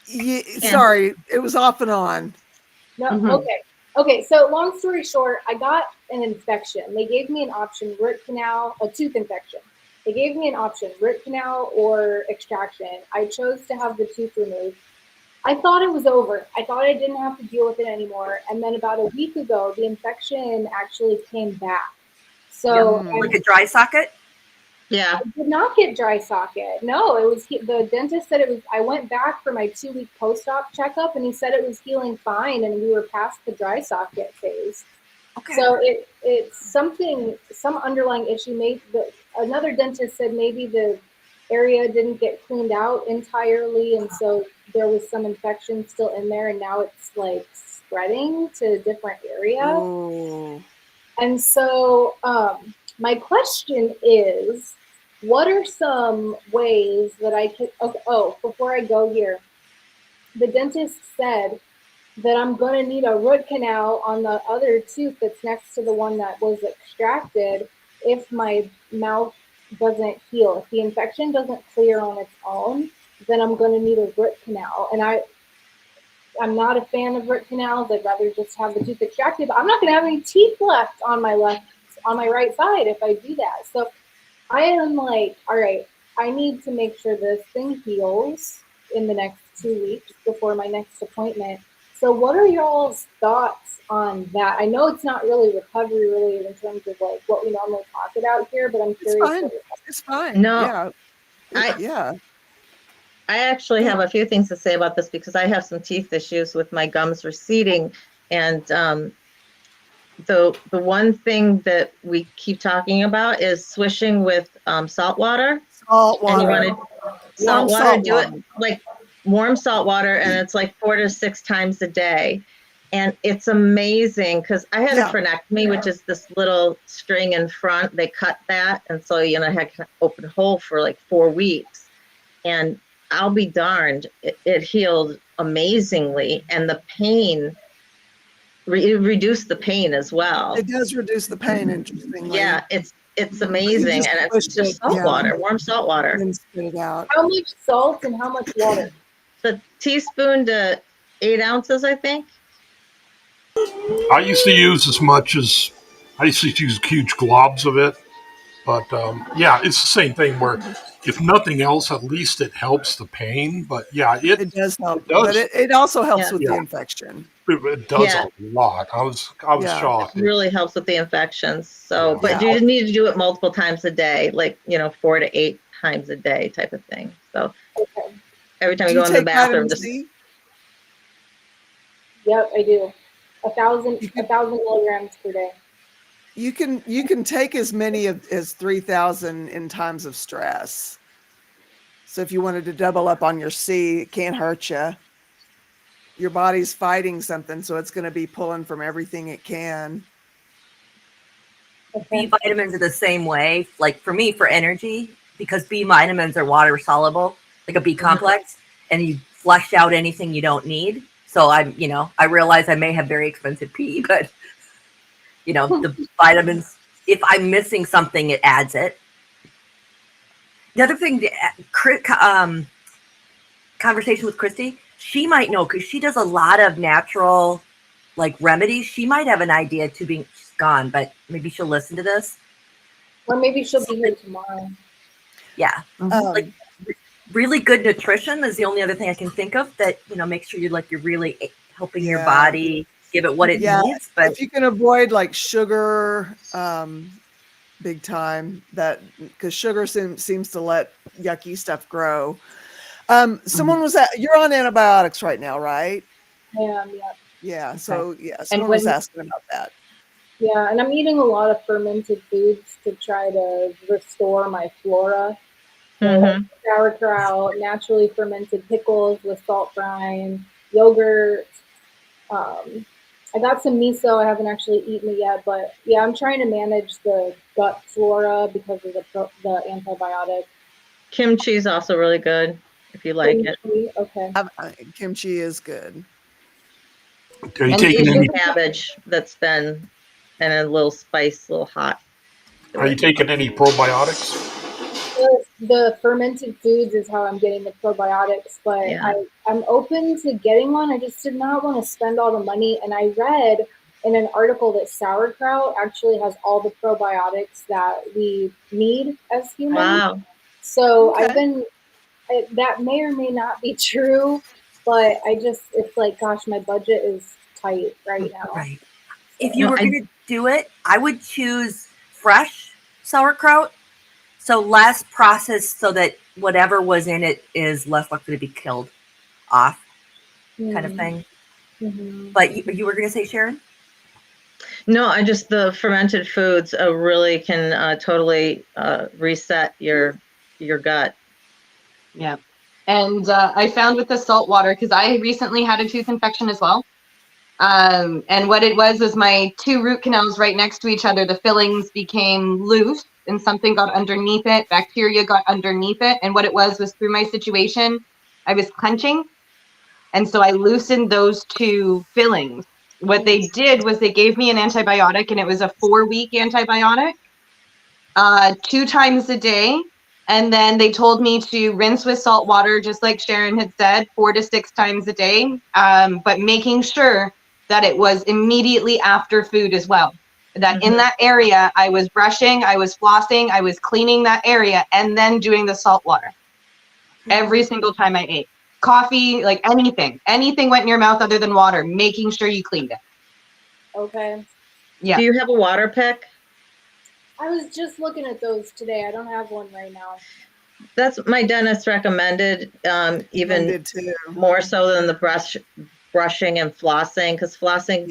Yeah, sorry, it was off and on.
No,
Mhm.
okay. Okay, so long story short, I got an infection. They gave me an option, root canal, a tooth infection. They gave me an option, root canal or extraction. I chose to have the tooth removed. I thought it was over. I thought I didn't have to deal with it anymore. And then about a week ago, the infection actually came back. So
Like a dry socket?
Yeah.
I did not get dry socket. No, it was the dentist said it was. I went back for my 2-week post-op checkup, and he said it was healing fine, and we were past the dry socket phase.
Okay.
So it's some underlying issue. Another dentist said maybe the area didn't get cleaned out entirely, and so there was some infection still in there, and now it's like spreading to a different area.
Oh.
And so my question is, what are some ways that I could, before I go here, the dentist said that I'm going to need a root canal on the other tooth that's next to the one that was extracted if my mouth doesn't heal. If the infection doesn't clear on its own, then I'm going to need a root canal. And I'm not a fan of root canals. I'd rather just have the tooth extracted, but I'm not going to have any teeth left on my right side if I do that. So I am like, all right, I need to make sure this thing heals in the next 2 weeks before my next appointment. So what are y'all's thoughts on that? I know it's not really recovery related in terms of like what we normally talk about here, but I'm curious.
It's fine.
No,
Yeah.
I actually have a few things to say about this because I have some teeth issues with my gums receding, and the one thing that we keep talking about is swishing with salt water.
Salt
And you
water.
want to salt water, do it like warm salt water, and it's like 4 to 6 times a day. And it's amazing because I had a frenectomy, which is this little string in front. They cut that, and so I had an open hole for like 4 weeks. And I'll be darned, it healed amazingly, and the pain, it reduced the pain as well.
It does reduce the pain, interestingly.
Yeah, it's amazing, and it's just salt water, warm salt water.
And spit it out.
How much salt and how much water?
The teaspoon to 8 ounces, I think.
I used to use huge globs of it. But yeah, it's the same thing where if nothing else, at least it helps the pain. But yeah,
it does help. But it also helps with the infection.
It does a lot. I was shocked.
It really helps with the infections. So, but you need to do it multiple times a day, like 4 to 8 times a day type of thing. So every time you go in the bathroom, just
Yep, I do. 1,000 milligrams per day.
You can take as many as 3,000 in times of stress. So if you wanted to double up on your C, it can't hurt you. Your body's fighting something, so it's going to be pulling from everything it can.
B vitamins are the same way. Like for me, for energy, because B vitamins are water soluble, like a B complex, and you flush out anything you don't need. So I realize I may have very expensive pee, but the vitamins, if I'm missing something, it adds it. The other thing, conversation with Christy, she might know because she does a lot of natural remedies. She might have an idea too. She's gone, but maybe she'll listen to this.
Or maybe she'll be here tomorrow.
Yeah. Like really good nutrition is the only other thing I can think of that, make sure you're really helping your body, give it what it needs. But
if you can avoid like sugar, big time, that because sugar seems to let yucky stuff grow. Someone was you're on antibiotics right now, right?
Yeah.
Yeah. So someone was asking about that.
Yeah, and I'm eating a lot of fermented foods to try to restore my flora. So like sauerkraut, naturally fermented pickles with salt brine, yogurt. I got some miso. I haven't actually eaten it yet, but yeah, I'm trying to manage the gut flora because of the antibiotic.
Kimchi is also really good if you like it.
Okay.
Kimchi is good.
Are you taking any
cabbage that's been and a little spice, a little hot?
Are you taking any probiotics?
The fermented foods is how I'm getting the probiotics, but I'm open to getting one. I just did not want to spend all the money. And I read in an article that sauerkraut actually has all the probiotics that we need as humans.
Wow.
So that may or may not be true, but it's like, gosh, my budget is tight right now.
Right. If you were going to do it, I would choose fresh sauerkraut. So less processed so that whatever was in it is less likely to be killed off kind of thing. But you were going to say, Sharon?
No, the fermented foods really can totally reset your gut.
Yeah. And I found with the salt water, because I recently had a tooth infection as well. And what it was my two root canals right next to each other, the fillings became loose and something got underneath it. Bacteria got underneath it. And what it was through my situation, I was clenching. And so I loosened those two fillings. What they did was they gave me an antibiotic, and it was a 4-week antibiotic, 2 times a day. And then they told me to rinse with salt water, just like Sharon had said, 4 to 6 times a day, but making sure that it was immediately after food as well. That in that area, I was brushing, I was flossing, I was cleaning that area, and then doing the salt water every single time I ate. Coffee, like anything went in your mouth other than water, making sure you cleaned it.
Okay.
Yeah.
Do you have a water pick?
I was just looking at those today. I don't have one right now.
That's my dentist recommended, even more so than the brushing and flossing, because flossing,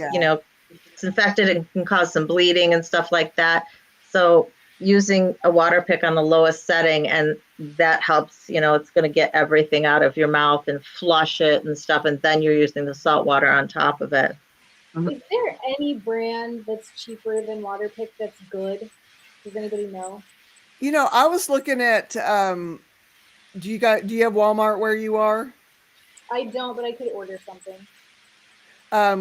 it's infected and can cause some bleeding and stuff like that. So using a water pick on the lowest setting, and that helps, it's going to get everything out of your mouth and flush it and stuff. And then you're using the salt water on top of it.
Is there any brand that's cheaper than Waterpik that's good? Does anybody know?
I was looking at, do you have Walmart where you are?
I don't, but I could order something.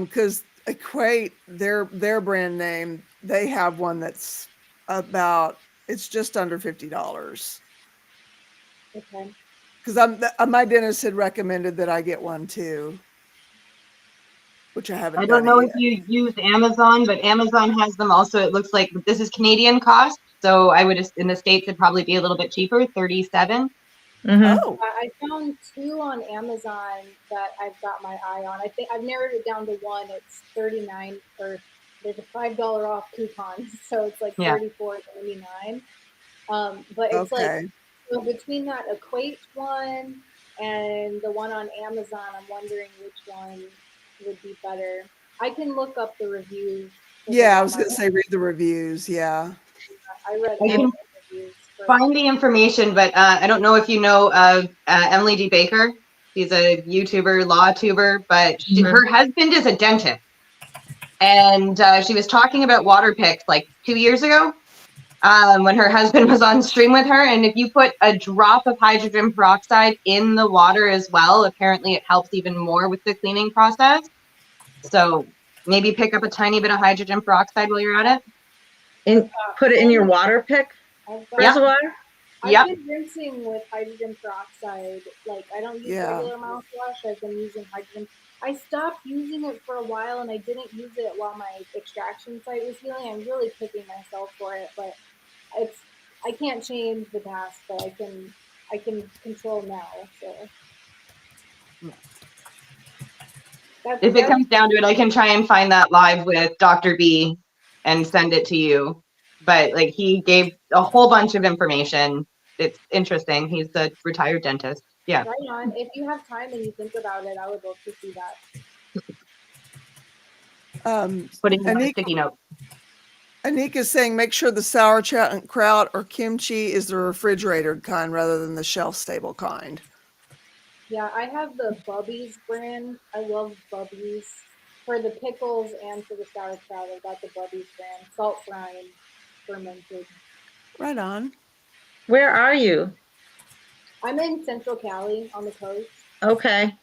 Because Equate, their brand name, they have one that's it's just under $50.
Okay.
Because my dentist had recommended that I get one too, which I haven't.
I don't know if you use Amazon, but Amazon has them also. It looks like this is Canadian cost, so I would in the States it'd probably be a little bit cheaper, $37.
Oh,
I found 2 on Amazon that I've got my eye on. I think I've narrowed it down to one. It's $39, or there's a $5 off coupon, so it's like $34.99. But it's like, so between that Equate one and the one on Amazon, I'm wondering which one would be better. I can look up the reviews.
Yeah, I was going to say read the reviews. Yeah.
I read
I can
reviews.
find the information, but I don't know if you know of Emily D. Baker. She's a YouTuber, law tuber, but her husband is a dentist. And she was talking about water picks like 2 years ago when her husband was on stream with her. And if you put a drop of hydrogen peroxide in the water as well, apparently it helps even more with the cleaning process. So maybe pick up a tiny bit of hydrogen peroxide while you're at it.
And put it in your water pick? Reservoir?
I've been rinsing with hydrogen peroxide. Like, I don't use regular mouthwash. I've been using hydrogen. I stopped using it for a while, and I didn't use it while my extraction site was healing. I'm really kicking myself for it, but I can't change the past, but I can control now. So
If it comes down to it, I can try and find that live with Dr. B and send it to you. But like he gave a whole bunch of information. It's interesting. He's a retired dentist. Yeah.
right on. If you have time and you think about it, I would love to see that.
Putting it on a sticky note.
Anik is saying make sure the sauerkraut or kimchi is the refrigerated kind rather than the shelf-stable kind.
Yeah, I have the Bubby's brand. I love Bubby's. For the pickles and for the sauerkraut, I got the Bubby's brand. Salt brine, fermented.
Right on.
Where are you?
I'm in Central Cali on the coast.
Okay. I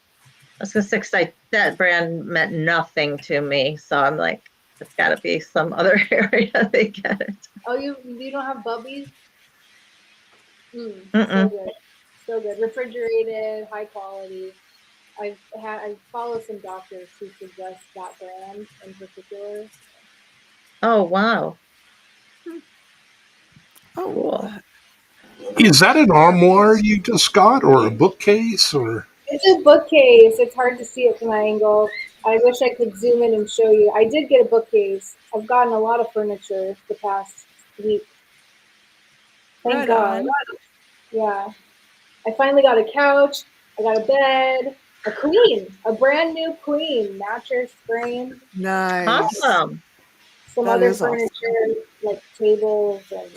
was gonna say 'cause that brand meant nothing to me, so I'm like, it's got to be some other area they get it.
Oh, you don't have Bubby's? So
Mm-mm.
good, so good. Refrigerated, high quality. I follow some doctors who suggest that brand in particular.
Oh wow.
Oh,
Cool.
Is that an armoire you just got, or a bookcase, or?
It's a bookcase. It's hard to see it from my angle. I wish I could zoom in and show you. I did get a bookcase. I've gotten a lot of furniture the past week. Thank
right
God.
on.
Yeah. I finally got a couch. I got a bed. A queen. A brand new queen. Mattress frame.
Nice.
Awesome.
Some
That
other
is awesome.
furniture like tables and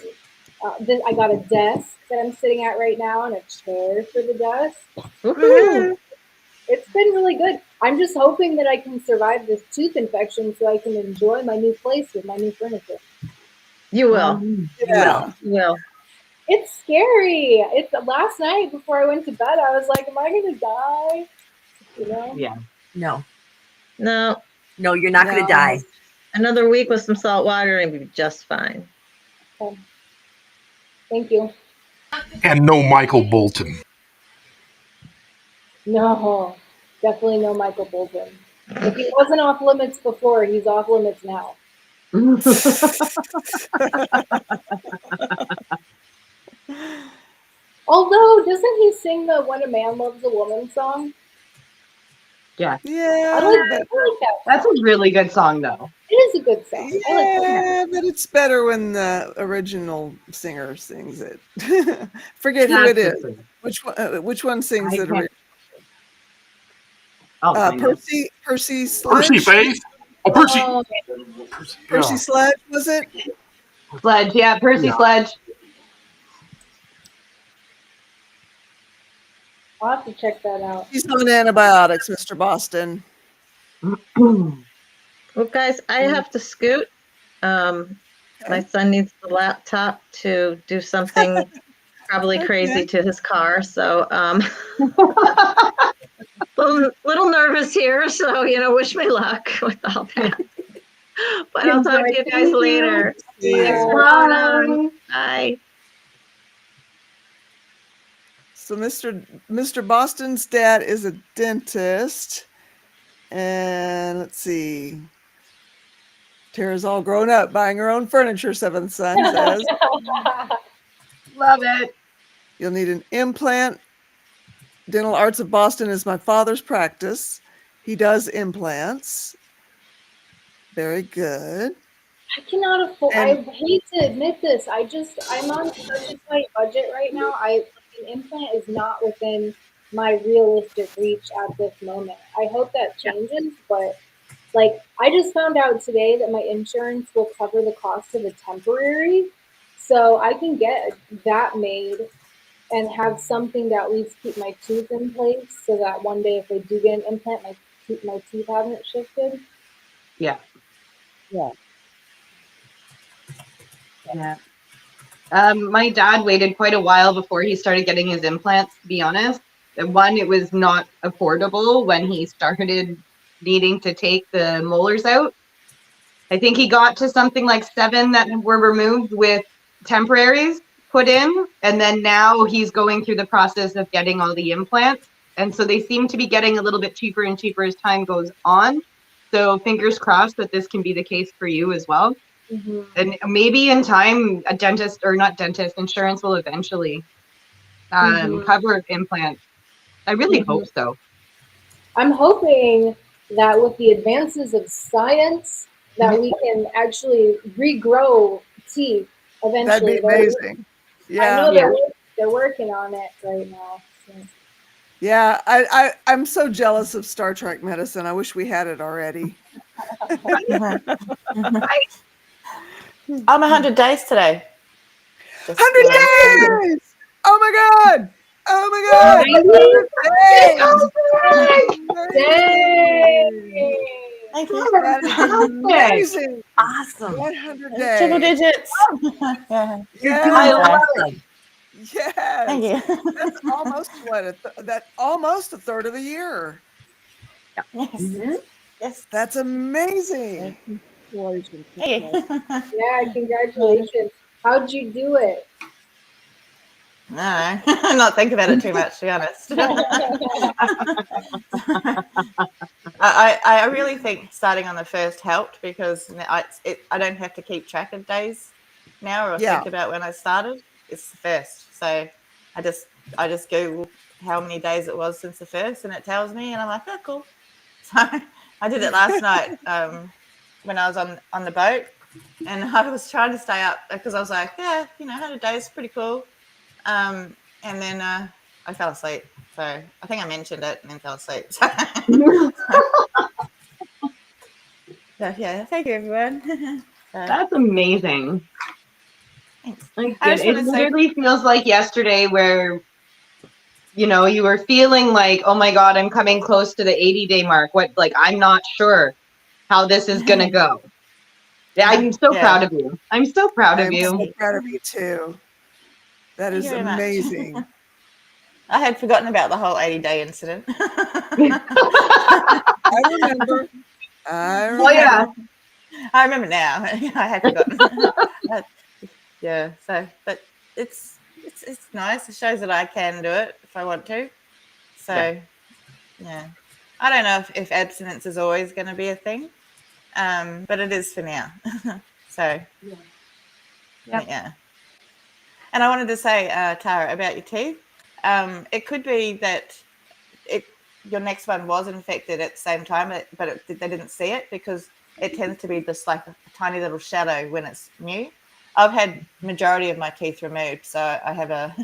then I got a desk that I'm sitting at right now and a chair for the desk.
Woohoo.
It's been really good. I'm just hoping that I can survive this tooth infection so I can enjoy my new place with my new furniture.
You will.
Yeah.
You will.
It's scary. It's last night before I went to bed. I was like, "Am I gonna die?" You know?
Yeah.
No,
No.
no, you're not going
No.
to die.
Another week with some salt water and we'll be just fine.
Okay. Thank you.
And no Michael Bolton.
No, definitely no Michael Bolton. If he wasn't off limits before, he's off limits now. Although, doesn't he sing the "When a Man Loves a Woman" song?
Yeah.
Yeah,
I like
but
that.
That's a really good song though.
It is a good song. I like that.
yeah, but it's better when the original singer sings it. Forget who it is. Which one sings it? Percy Sledge.
Percy Faith. Oh, Percy.
Oh,
Percy
Yeah.
Sledge, was it?
Sledge, yeah, Percy
Yeah.
Sledge.
I'll have to check that out.
He's on antibiotics, Mr. Boston.
Well, guys, I have to scoot. My son needs the laptop to do something probably crazy to his car. So little nervous here. So, wish me luck with all that. But I'll talk to you guys later. Thanks for coming on. Bye.
So Mr. Boston's dad is a dentist. And let's see. Tara's all grown up, buying her own furniture, seventh son says.
Love it.
You'll need an implant. Dental Arts of Boston is my father's practice. He does implants. Very good.
I cannot afford. I hate to admit this. I'm on such a tight budget right now. An implant is not within my realistic reach at this moment. I hope that changes, but I just found out today that my insurance will cover the cost of a temporary, so I can get that made and have something that at least keep my tooth in place, so that one day if I do get an implant, my teeth haven't shifted.
Yeah.
Yeah.
Yeah. My dad waited quite a while before he started getting his implants, to be honest. One, it was not affordable when he started needing to take the molars out. I think he got to something like 7 that were removed with temporaries put in. And then now he's going through the process of getting all the implants. And so they seem to be getting a little bit cheaper and cheaper as time goes on. So fingers crossed that this can be the case for you as well.
Mhm.
And maybe in time, a dentist or not dentist, insurance will eventually
Mhm.
cover implants. I really hope so.
I'm hoping that with the advances of science, that we can actually regrow teeth
That'd be
eventually.
amazing.
I know
Yeah.
they're working on it right now. So.
Yeah. I'm so jealous of Star Trek medicine. I wish we had it already.
I'm 100 days today. Just
100 days! Oh my God! Oh my God! 100 days!
Yay!
Amazing!
thank you.
That is amazing!
Awesome.
100
Triple
days.
digits. Yeah.
You're
Yes.
doing
I love
awesome.
Thank
Yes.
you.
That's almost what that almost a third of a year.
Yes.
Mhm.
Yes.
That's amazing.
Congratulations.
Thank you.
Yeah, congratulations. How'd you do it?
No, I'm not thinking about it too much, to be honest. I really think starting on the first helped because I don't have to keep track of days now or
Yeah.
think about when I started. It's the first, so I just Google how many days it was since the first, and it tells me, and I'm like, oh, cool. So I did it last night when I was on the boat, and I was trying to stay up because I was like, yeah, 100 days, pretty cool. And then I fell asleep. So I think I mentioned it and then fell asleep. So, yeah, thank you, everyone.
That's amazing.
Thanks.
Like,
I just
it
want to say,
literally feels like yesterday where, you were feeling like, oh my God, I'm coming close to the 80-day mark. I'm not sure how this is going to go. Yeah, I'm so
yeah,
proud of you. I'm so proud
I
of
am
you.
so proud of you too. That
thank
is
you very much.
amazing.
I had forgotten about the whole 80-day incident.
I remember.
Oh yeah.
I remember now. I had forgotten. Yeah. So, but it's nice. It shows that I can do it if I want to. So, yeah. I don't know if abstinence is always going to be a thing, but it is for now. So, yeah. And I wanted to say, Tara, about your teeth. It could be that your next one was infected at the same time, but they didn't see it because it tends to be just like a tiny little shadow when it's new. I've had majority of my teeth removed, so I have a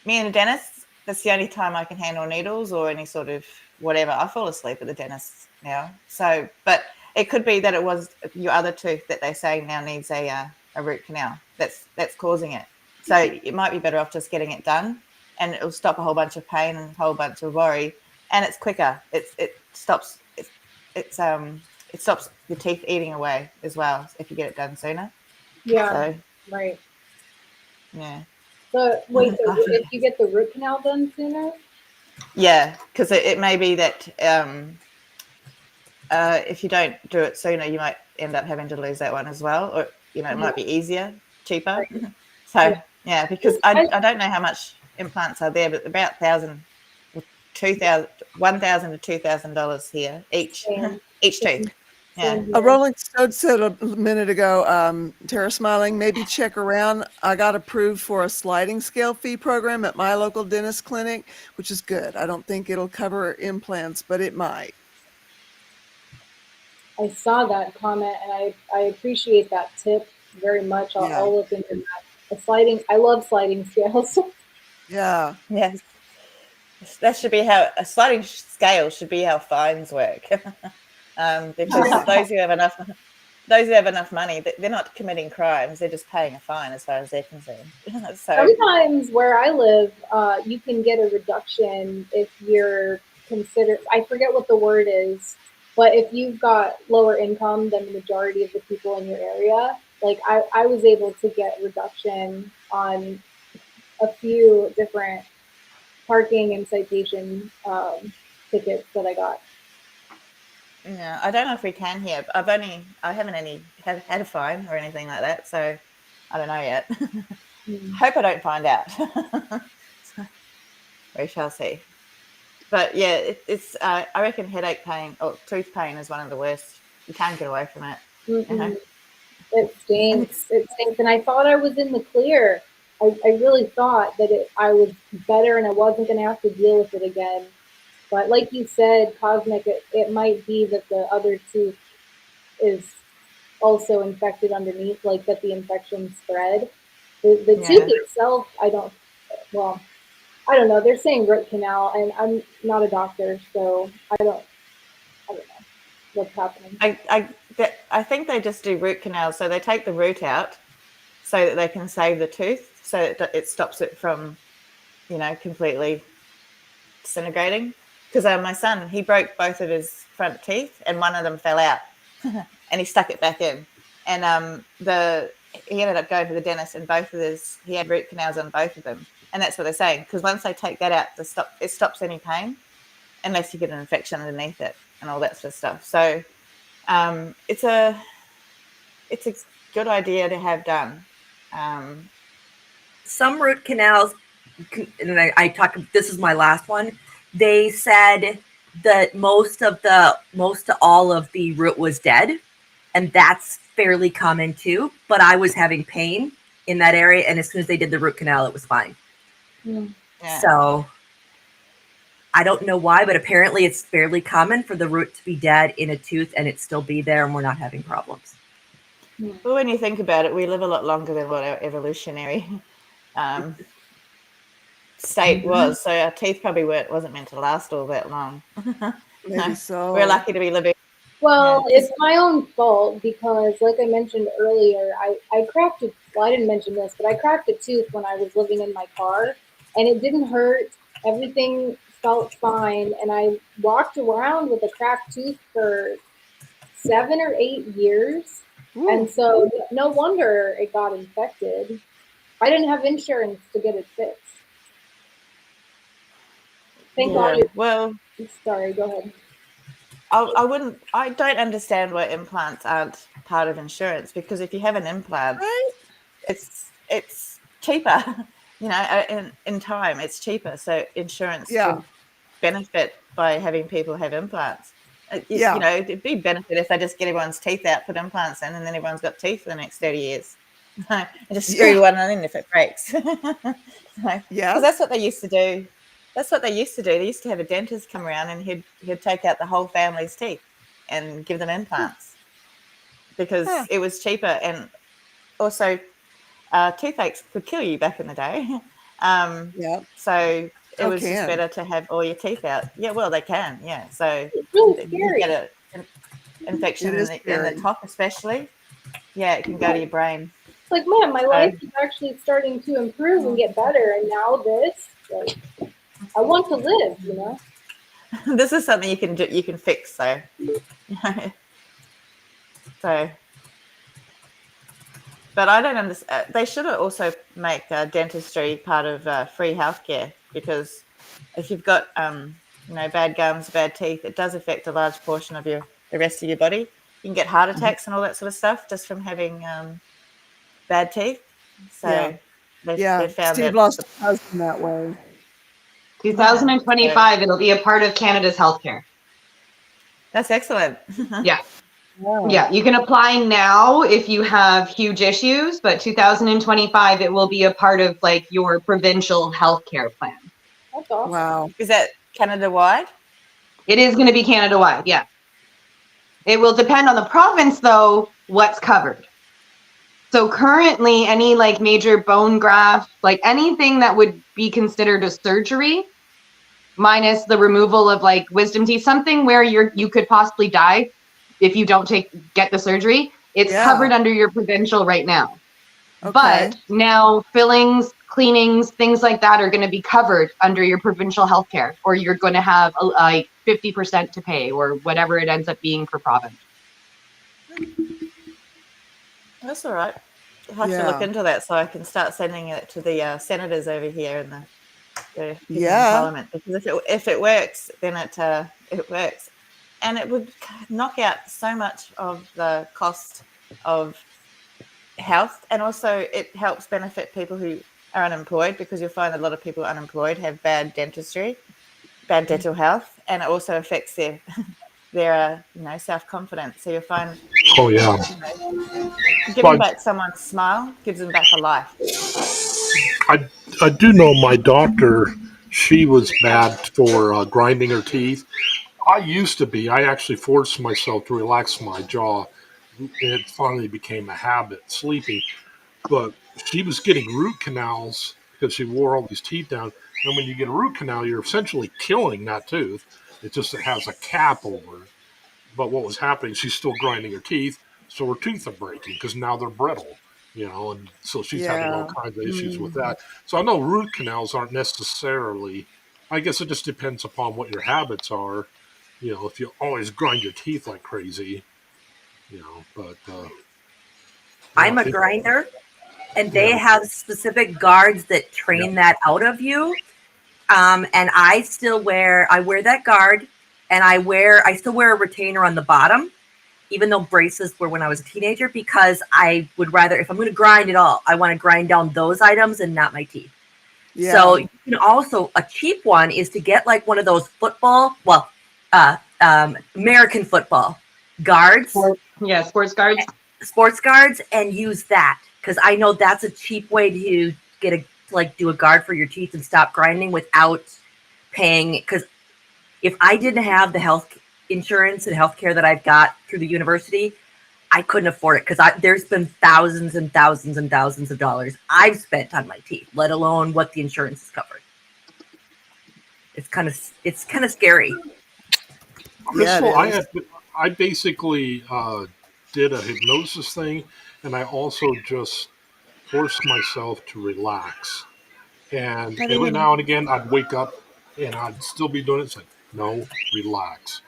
me and a dentist. That's the only time I can handle needles or any sort of whatever. I fall asleep at the dentist now. So, but it could be that it was your other tooth that they say now needs a root canal. That's causing it. So it might be better off just getting it done, and it'll stop a whole bunch of pain and a whole bunch of worry, and it's quicker. It stops your teeth eating away as well if you get it done sooner.
Yeah,
So
right.
yeah.
So wait, so if you get the root canal done sooner?
Yeah, because it may be that if you don't do it sooner, you might end up having to lose that one as well, or it might be easier, cheaper.
Right.
So yeah, because I don't know how much implants are there, but about $1,000 to $2,000 here each tooth. Yeah.
A Rolling Stone said a minute ago, Tara Smiling, maybe check around. I got approved for a sliding scale fee program at my local dentist clinic, which is good. I don't think it'll cover implants, but it might.
I saw that comment and I appreciate that tip very much. I'll look into that. I love sliding scales.
Yeah.
Yes. That should be how a sliding scale should be how fines work. Because those who have enough money, they're not committing crimes; they're just paying a fine, as far as they're concerned. So
Sometimes where I live, you can get a reduction if you're considered. I forget what the word is, but if you've got lower income than the majority of the people in your area, like I was able to get reduction on a few different parking and citation tickets that I got.
yeah, I don't know if we can here. I haven't had a fine or anything like that, so I don't know yet. Hope I don't find out. We shall see. But yeah, it's I reckon headache pain or tooth pain is one of the worst. You can't get away from it.
Mm-mm. It stinks. It stinks. And I thought I was in the clear. I really thought that I was better and I wasn't going to have to deal with it again. But like you said, Cosmic, it might be that the other tooth is also infected underneath, like that the infection spread. The tooth itself, well, I don't know. They're saying root canal, and I'm not a doctor, so I don't know what's happening.
I think they just do root canals, so they take the root out so that they can save the tooth, so that it stops it from, completely disintegrating. Because my son, he broke both of his front teeth, and one of them fell out, and he stuck it back in, and he ended up going to the dentist, and he had root canals on both of them, and that's what they're saying. Because once they take that out, it stops any pain, unless you get an infection underneath it and all that sort of stuff. So it's a good idea to have done.
Some root canals, and I talk. This is my last one. They said that most to all of the root was dead, and that's fairly common too. But I was having pain in that area, and as soon as they did the root canal, it was fine.
Yeah.
So I don't know why, but apparently it's fairly common for the root to be dead in a tooth and it still be there, and we're not having problems.
Well, when you think about it, we live a lot longer than what our evolutionary state was. So our teeth probably wasn't meant to last all that long.
Maybe so.
We're lucky to be living.
Well, it's my own fault because, like I mentioned earlier, I cracked a, well, I didn't mention this, but I cracked a tooth when I was living in my car, and it didn't hurt. Everything felt fine, and I walked around with a cracked tooth for 7 or 8 years, and so no wonder it got infected. I didn't have insurance to get it fixed. Thank God.
Well,
sorry, go ahead.
I don't understand why implants aren't part of insurance, because if you have an implant,
right,
it's cheaper, in time it's cheaper. So insurance would benefit by having people have implants. It'd be benefit if they just get everyone's teeth out, put implants in, and then everyone's got teeth for the next 30 years. And just screw one in if it breaks. Because that's what they used to do. They used to have a dentist come around, and he'd take out the whole family's teeth and give them implants because it was cheaper, and also toothaches could kill you back in the day. So it was just better to have all your teeth out. Yeah, well, they can. Yeah, so
it's really scary.
You get an infection in the top, especially. Yeah, it can go to your brain.
It's like, man, my life is actually starting to improve and get better, and now this. Like, I want to live,
This is something you can fix, so. But I don't understand. They should also make dentistry part of free healthcare, because if you've got bad gums, bad teeth, it does affect a large portion of the rest of your body. You can get heart attacks and all that sort of stuff just from having bad teeth. So they found
Steve lost his husband that way.
2025, it'll be a part of Canada's healthcare.
That's excellent.
Yeah. Yeah, you can apply now if you have huge issues, but 2025, it will be a part of your provincial healthcare plan.
That's awesome.
Wow.
Is that Canada-wide?
It is going to be Canada-wide, yeah. It will depend on the province, though, what's covered. So currently, any major bone graft, anything that would be considered a surgery, minus the removal of wisdom teeth, something where you could possibly die if you don't get the surgery, it's covered under your provincial right now. Okay. But now fillings, cleanings, things like that are going to be covered under your provincial healthcare, or you're going to have 50% to pay, or whatever it ends up being per province.
That's all right. I'll have to look into that so I can start sending it to the senators over here in the Parliament. Because if it works, then it works. And it would knock out so much of the cost of health. And also it helps benefit people who are unemployed, because you'll find a lot of people unemployed have bad dentistry, bad dental health. And it also affects their self-confidence. So you'll find
Oh yeah.
Giving back someone's smile gives them back a life.
I do know my doctor. She was bad for grinding her teeth. I used to be. I actually forced myself to relax my jaw. It finally became a habit, sleeping. But she was getting root canals because she wore all these teeth down. And when you get a root canal, you're essentially killing that tooth. It just has a cap over it. But what was happening, she's still grinding her teeth, so her teeth are breaking because now they're brittle, and so she's having all
Yeah.
kinds of issues with that. So I know root canals aren't necessarily, I guess it just depends upon what your habits are. If you always grind your teeth like crazy, but
I'm a
it,
grinder, and they
yeah.
have specific guards that train that out of you. And I wear that guard, and I still wear a retainer on the bottom, even though braces were when I was a teenager, because I would rather, if I'm going to grind at all, I want to grind down those items and not my teeth.
Yeah.
So you can also, a cheap one is to get like one of those American football guards,
Sports guards.
and use that, because I know that's a cheap way to do a guard for your teeth and stop grinding without paying. Because if I didn't have the health insurance and healthcare that I've got through the university, I couldn't afford it, because there's been thousands and thousands and thousands of dollars I've spent on my teeth, let alone what the insurance is covering. It's kind of scary.
Crystal,
Yeah, it is.
I basically did a hypnosis thing, and I also just forced myself to relax. And every now and again, I'd wake up and I'd still be doing it. It's like, no, relax.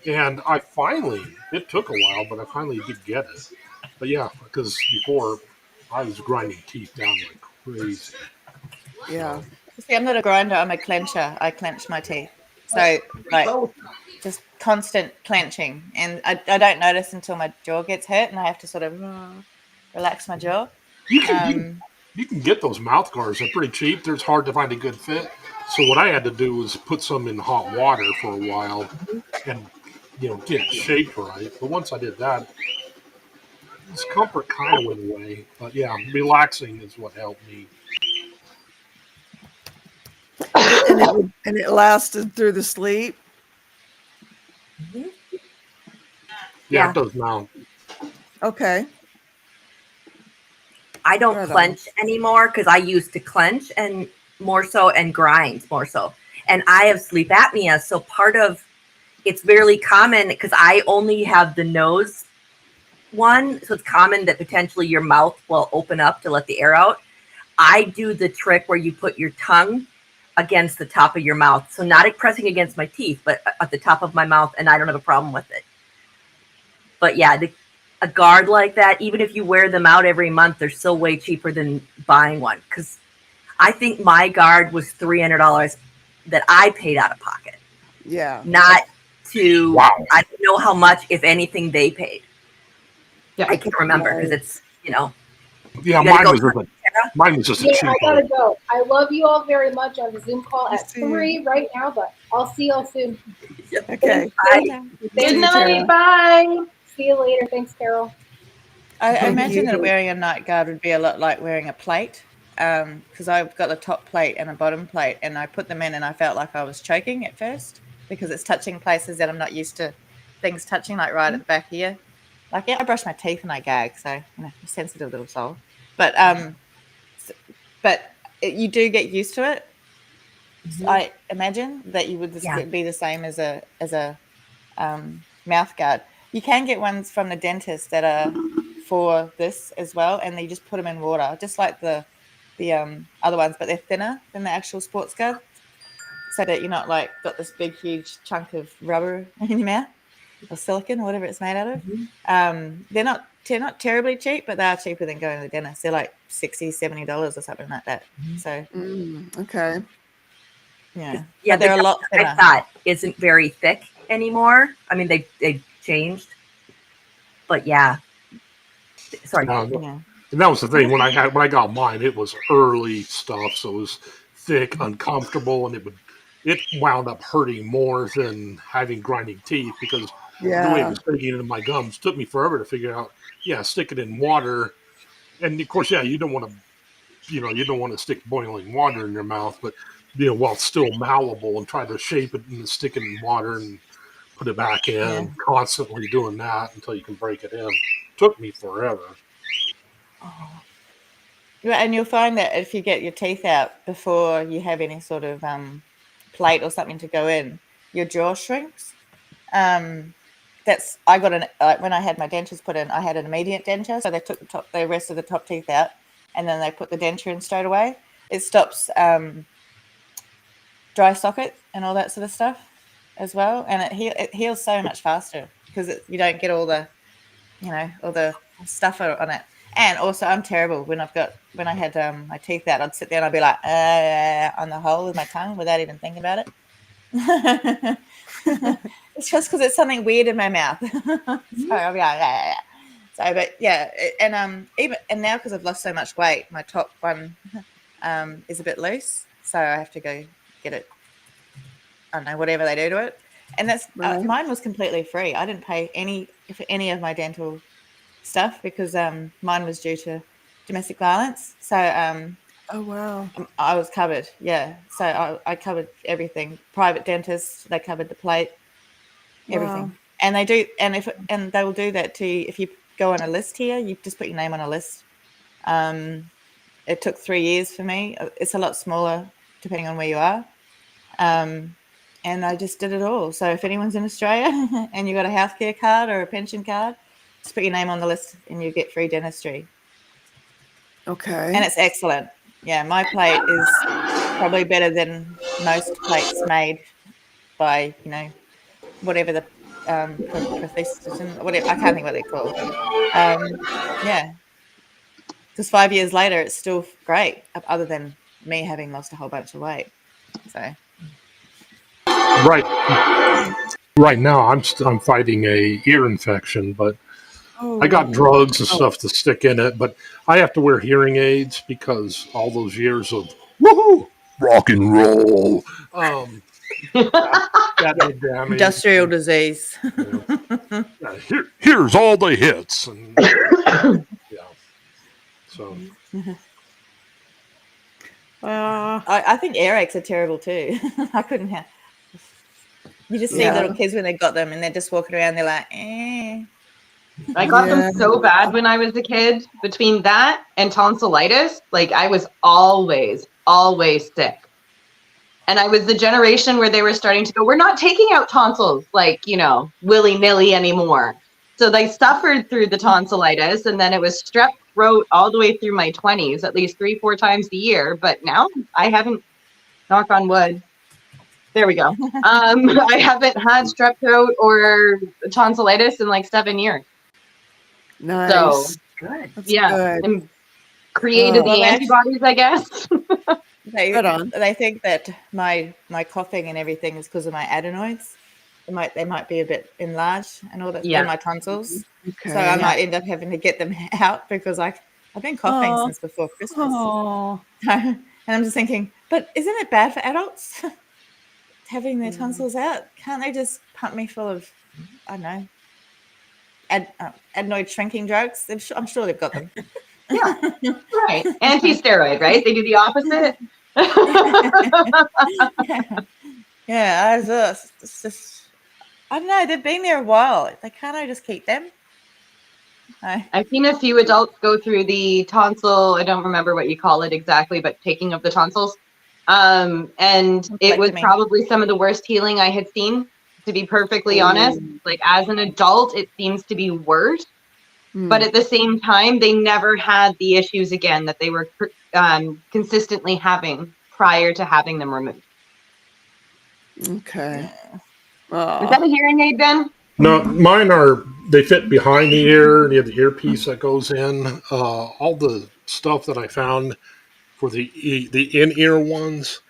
And it took a while, but I finally did get it. But yeah, because before I was grinding teeth down like crazy.
Yeah.
See, I'm not a grinder. I'm a clencher. I clench my teeth. So like just constant clenching, and I don't notice until my jaw gets hurt, and I have to sort of relax my jaw.
You can get those mouth guards. They're pretty cheap. They're hard to find a good fit. So what I had to do was put some in hot water for a while, and get it shaped right. But once I did that, discomfort kind of went away. But yeah, relaxing is what helped me.
And it lasted through the sleep.
Yeah, it does now.
Okay.
I don't
Right on.
clench anymore, because I used to clench and grind more so. And I have sleep apnea, so it's really common, because I only have the nose one, so it's common that potentially your mouth will open up to let the air out. I do the trick where you put your tongue against the top of your mouth, so not pressing against my teeth, but at the top of my mouth, and I don't have a problem with it. But yeah, a guard like that, even if you wear them out every month, they're still way cheaper than buying one. Because I think my guard was $300 that I paid out of pocket.
Yeah.
Not to,
Wow.
I don't know how much, if anything, they paid.
Yeah.
I can't remember, because it's,
Yeah,
You
mine
gotta
was just a
Yeah,
cheap
I
one.
gotta go. I love you all very much. I have a Zoom call at
See.
3 right now, but I'll see y'all soon.
Okay.
Thanks.
Good night.
Tara.
Bye.
See you later. Thanks, Carol.
I
Thank
imagine
you.
that wearing a night guard would be a lot like wearing a plate, because I've got the top plate and a bottom plate, and I put them in, and I felt like I was choking at first because it's touching places that I'm not used to things touching, like right at the back here. Like, yeah, I brush my teeth and I gag, so I'm a sensitive little soul. But you do get used to it. I imagine that you would be the same as a mouth guard. You can get ones from the dentist that are for this as well, and you just put them in water, just like the other ones, but they're thinner than the actual sports guard, so that you're not like got this big huge chunk of rubber in your mouth or silicone or whatever it's made out of. They're not terribly cheap, but they are cheaper than going to the dentist. They're like $60-$70 or something like that. So
Okay.
yeah,
Yeah,
but they're a lot thinner.
I thought isn't very thick anymore. I mean, they changed, but yeah. Sorry.
Yeah.
And that was the thing when I got mine, it was early stuff, so it was thick, uncomfortable, and it wound up hurting more than having grinding teeth, because the way it
Yeah.
was taking it in my gums. Took me forever to figure out. Yeah, stick it in water, and of course, yeah, you don't want to stick boiling water in your mouth, but while it's still malleable, and try to shape it and stick it in water and put it back
Yeah.
in. Constantly doing that until you can break it in. Took me forever.
Oh. And you'll find that if you get your teeth out before you have any sort of plate or something to go in, your jaw shrinks. I got when I had my dentures put in, I had an immediate denture, so they took the rest of the top teeth out, and then they put the denture in straight away. It stops dry socket and all that sort of stuff as well, and it heals so much faster because you don't get all the all the stuff on it. And also, I'm terrible when I had my teeth out. I'd sit there and I'd be like on the hole with my tongue without even thinking about it. It's just because it's something weird in my mouth. So I'll be like, so, but yeah, and now because I've lost so much weight, my top one is a bit loose, so I have to go get it. I don't know, whatever they do to it, and that's
Right.
mine was completely free. I didn't pay for any of my dental stuff because mine was due to domestic violence. So
Oh, wow.
I was covered. Yeah, so I covered everything. Private dentists, they covered the plate, everything.
Wow.
And they do, and they will do that too. If you go on a list here, you just put your name on a list. It took 3 years for me. It's a lot smaller depending on where you are. And I just did it all. So if anyone's in Australia and you got a healthcare card or a pension card, just put your name on the list and you get free dentistry.
Okay.
And it's excellent. Yeah, my plate is probably better than most plates made by, whatever the proselytize, whatever, I can't think what they're called. Yeah, because 5 years later, it's still great, other than me having lost a whole bunch of weight. So
Right now, I'm fighting a ear infection, but I got
Oh.
drugs and stuff to stick in it. But I have to wear hearing aids because all those years of woohoo rock and roll, that did damage.
industrial disease.
Yeah, here's all the hits, and yeah. So
I think earaches are terrible too. I couldn't have. You just see
Yeah.
little kids when they got them, and they're just walking around. They're like, eh.
I got
Yeah.
them so bad when I was a kid. Between that and tonsillitis, like I was always sick. And I was the generation where they were starting to go, we're not taking out tonsils like, willy-nilly anymore. So they suffered through the tonsillitis, and then it was strep throat all the way through my 20s, at least 3-4 times a year. But now I haven't, knock on wood. There we go. I haven't had strep throat or tonsillitis in like 7 years.
Nice.
So
Good.
That's
yeah,
good.
and created
Well,
the antibodies, I guess.
Right on.
They think that my coughing and everything is because of my adenoids. They might be a bit enlarged and all that in my tonsils.
Okay.
So I might end up having to get them out because I've been coughing
Aw.
since before Christmas.
Oh.
And I'm just thinking, but isn't it bad for adults having their tonsils out? Can't they just pump me full of, I don't know, adenoid shrinking drugs? I'm sure they've got them.
Yeah, right. Anti-steroid, right? They do the opposite.
Yeah, it's just, I don't know. They've been there a while. Can't I just keep them?
I've seen a few adults go through the tonsil, I don't remember what you call it exactly, but taking of the tonsils. And it was probably some of the worst healing I had seen, to be perfectly honest. Like as an adult, it seems to be worse. But at the same time, they never had the issues again that they were consistently having prior to having them removed.
Okay.
Is that a hearing aid, Ben?
no, mine they fit behind the ear. You have the earpiece that goes in. All the stuff that I found for the in-ear ones,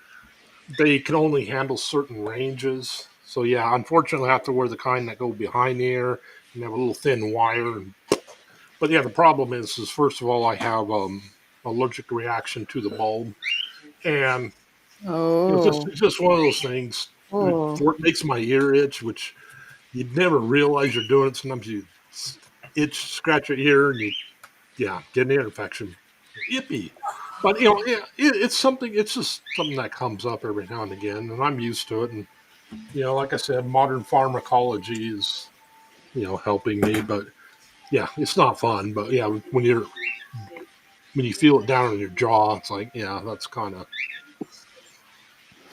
they can only handle certain ranges. So yeah, unfortunately, I have to wear the kind that go behind the ear and have a little thin wire. But yeah, the problem is first of all, I have allergic reaction to the bulb, and
Oh.
it's just one of those things. It makes my ear itch, which you'd never realize you're doing it. Sometimes you itch, scratch your ear, and you get an ear infection. Yippee! But it's something. It's just something that comes up every now and again, and I'm used to it. And like I said, modern pharmacology is helping me. But it's not fun. But when you feel it down in your jaw, it's like that's kind of.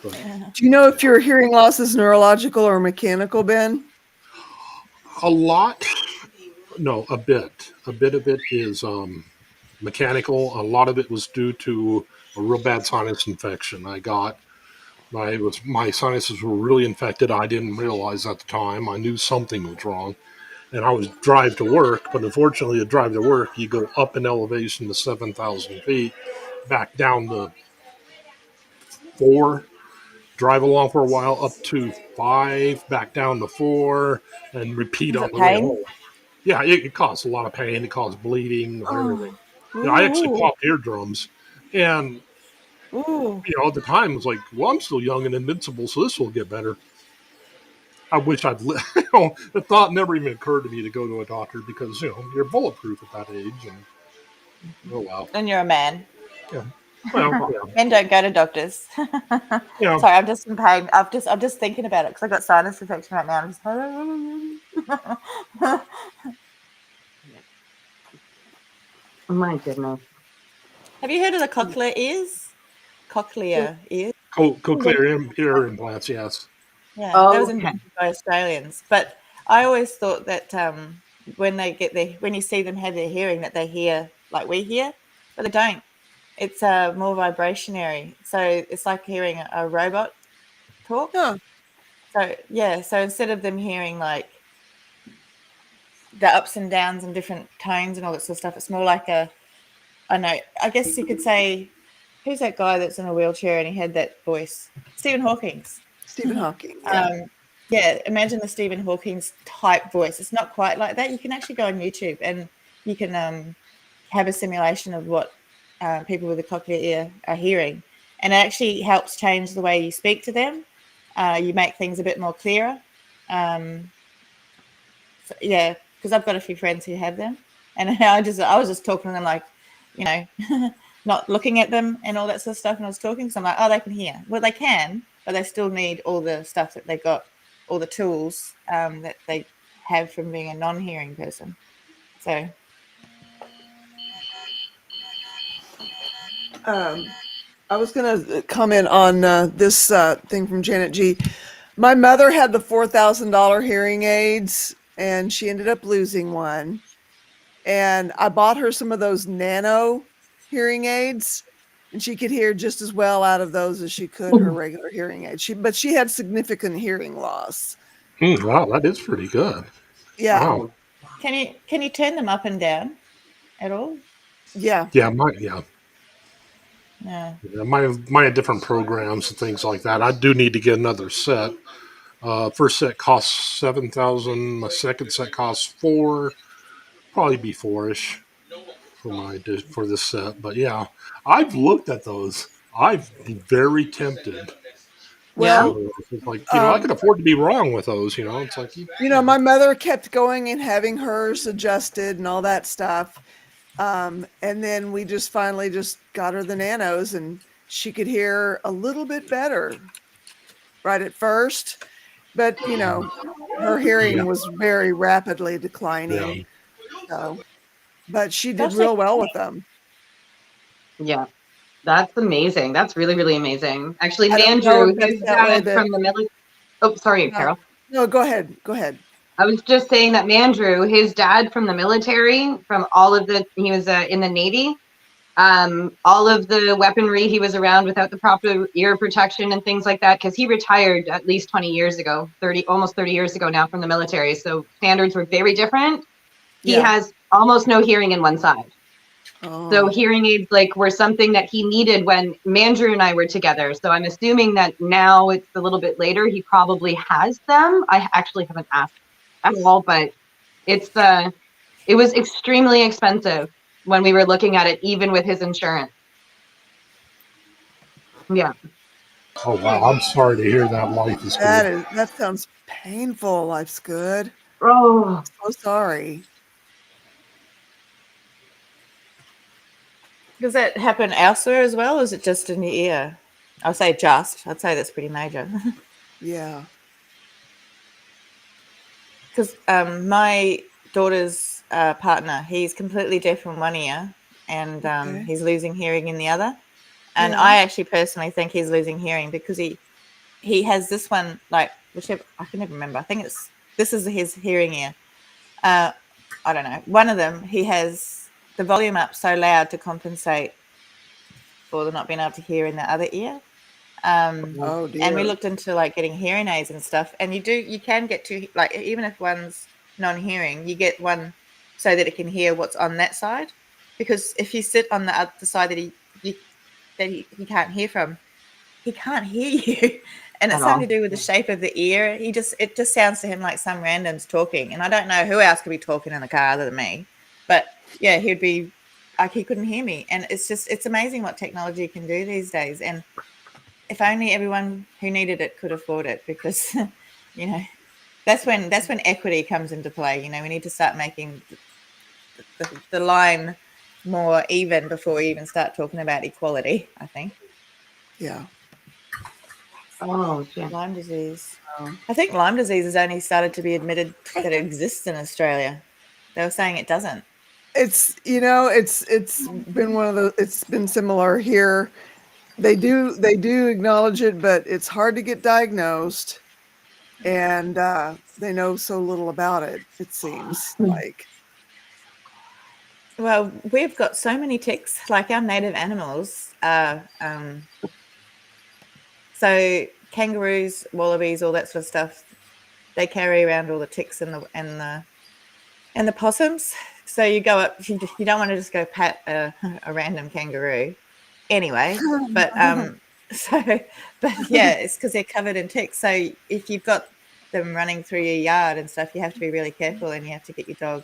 Do you know if your hearing loss is neurological or mechanical, Ben?
A lot. No, a bit. A bit of it is mechanical. A lot of it was due to a real bad sinus infection I got. My sinuses were really infected. I didn't realize at the time. I knew something was wrong, and I was drive to work. But unfortunately, to drive to work, you go up in elevation to 7,000 feet, back down to 4, drive along for a while, up to 5, back down to 4, and repeat
Is
on
it
the way
pain?
home. Yeah, it caused a lot of pain. It caused bleeding and everything.
Oh,
I actually
ooh,
popped eardrums, and
ooh.
at the time, it was like, well, I'm still young and invincible, so this will get better. I wish the thought never even occurred to me to go to a doctor because, you're bulletproof at that age. And, oh, wow.
And you're a man.
Yeah. Well, yeah.
Men don't go to doctors.
Yeah.
Sorry, I'm just in pain. I'm just thinking about it because I got sinus infection right now. I'm just...
Oh my goodness.
Have you heard of the cochlear ears? Cochlear ears?
Cochlear ear implants, yes.
Yeah, that was
Okay.
invented by Australians. But I always thought that when you see them have their hearing, that they hear like we hear, but they don't. It's more vibrationary. So it's like hearing a robot talk.
Huh.
So instead of them hearing like the ups and downs and different tones and all that sort of stuff, it's more like I guess you could say, who's that guy that's in a wheelchair and he had that voice? Stephen Hawking.
Stephen Hawking.
Imagine the Stephen Hawking's type voice. It's not quite like that. You can actually go on YouTube and you can have a simulation of what people with a cochlear ear are hearing, and it actually helps change the way you speak to them. You make things a bit more clearer. Because I've got a few friends who have them, and I was just talking to them like, not looking at them and all that sort of stuff. And I was talking, so I'm like, oh, they can hear. Well, they can, but they still need all the stuff that they got, all the tools that they have from being a non-hearing person. So.
I was going to comment on this thing from Janet G. My mother had the $4,000 hearing aids, and she ended up losing one. And I bought her some of those nano hearing aids, and she could hear just as well out of those as she could her regular hearing aids. But she had significant hearing loss.
Wow, that is pretty good.
Yeah.
Wow.
Can you turn them up and down at all?
Yeah.
Yeah,
Yeah.
mine have different programs and things like that. I do need to get another set. First set costs $7,000. My second set costs $4,000. Probably be $4,000-ish for this set. But yeah, I've looked at those. I've been very tempted.
Well,
it's like I could afford to be wrong with those. It's like
my mother kept going and having hers adjusted and all that stuff. And then we just finally got her the nanos, and she could hear a little bit better right at first. But, her hearing was very rapidly declining. So, but she did real well with them.
Yeah, that's amazing. That's really, really amazing. Actually,
I don't know
Mandrew,
if it's
his
that way,
dad from the military. Oh, sorry, Carol.
No, go ahead.
I was just saying that Mandrew, his dad from the military, he was in the Navy. All of the weaponry he was around without the proper ear protection and things like that, because he retired at least 20 years ago, almost 30 years ago now from the military. So standards were very different. He has almost no hearing in one side.
Oh.
So hearing aids were something that he needed when Mandrew and I were together. So I'm assuming that now it's a little bit later. He probably has them. I actually haven't asked at all, but it was extremely expensive when we were looking at it, even with his insurance. Yeah.
Oh wow, I'm sorry to hear that. Life is good.
That sounds painful. Life's good.
Oh,
So sorry.
Does that happen elsewhere as well, or is it just in the ear? I'd say just. I'd say that's pretty major.
Yeah.
Because my daughter's partner, he's completely deaf in one ear, and
Okay.
he's losing hearing in the other. And
Yeah.
I actually personally think he's losing hearing because he has this one, like, whichever, I can never remember. I think this is his hearing ear. I don't know. One of them, he has the volume up so loud to compensate for the not being able to hear in the other ear.
Oh
And we
dear.
looked into like getting hearing aids and stuff, and you can get to, like, even if one's non-hearing, you get one so that it can hear what's on that side, because if you sit on the other side that he can't hear from, he can't hear you. And it's
at
something
all.
to do with the shape of the ear. It just sounds to him like some random's talking, and I don't know who else could be talking in the car other than me. But yeah, he'd be like, he couldn't hear me, and it's amazing what technology can do these days. And if only everyone who needed it could afford it, because you know, that's when equity comes into play. You know, we need to start making the line more even before we even start talking about equality, I think.
Yeah.
Oh, yeah.
Lyme disease.
Oh.
I think Lyme disease has only started to be admitted that it exists in Australia. They were saying it doesn't.
It's it's been one of the it's been similar here. They do acknowledge it, but it's hard to get diagnosed, and they know so little about it. It seems like.
Well, we've got so many ticks, like our native animals. So kangaroos, wallabies, all that sort of stuff, they carry around all the ticks and the possums. So you go up, you don't want to just go pat a random kangaroo, anyway. But yeah, it's because they're covered in ticks. So if you've got them running through your yard and stuff, you have to be really careful, and you have to get your dog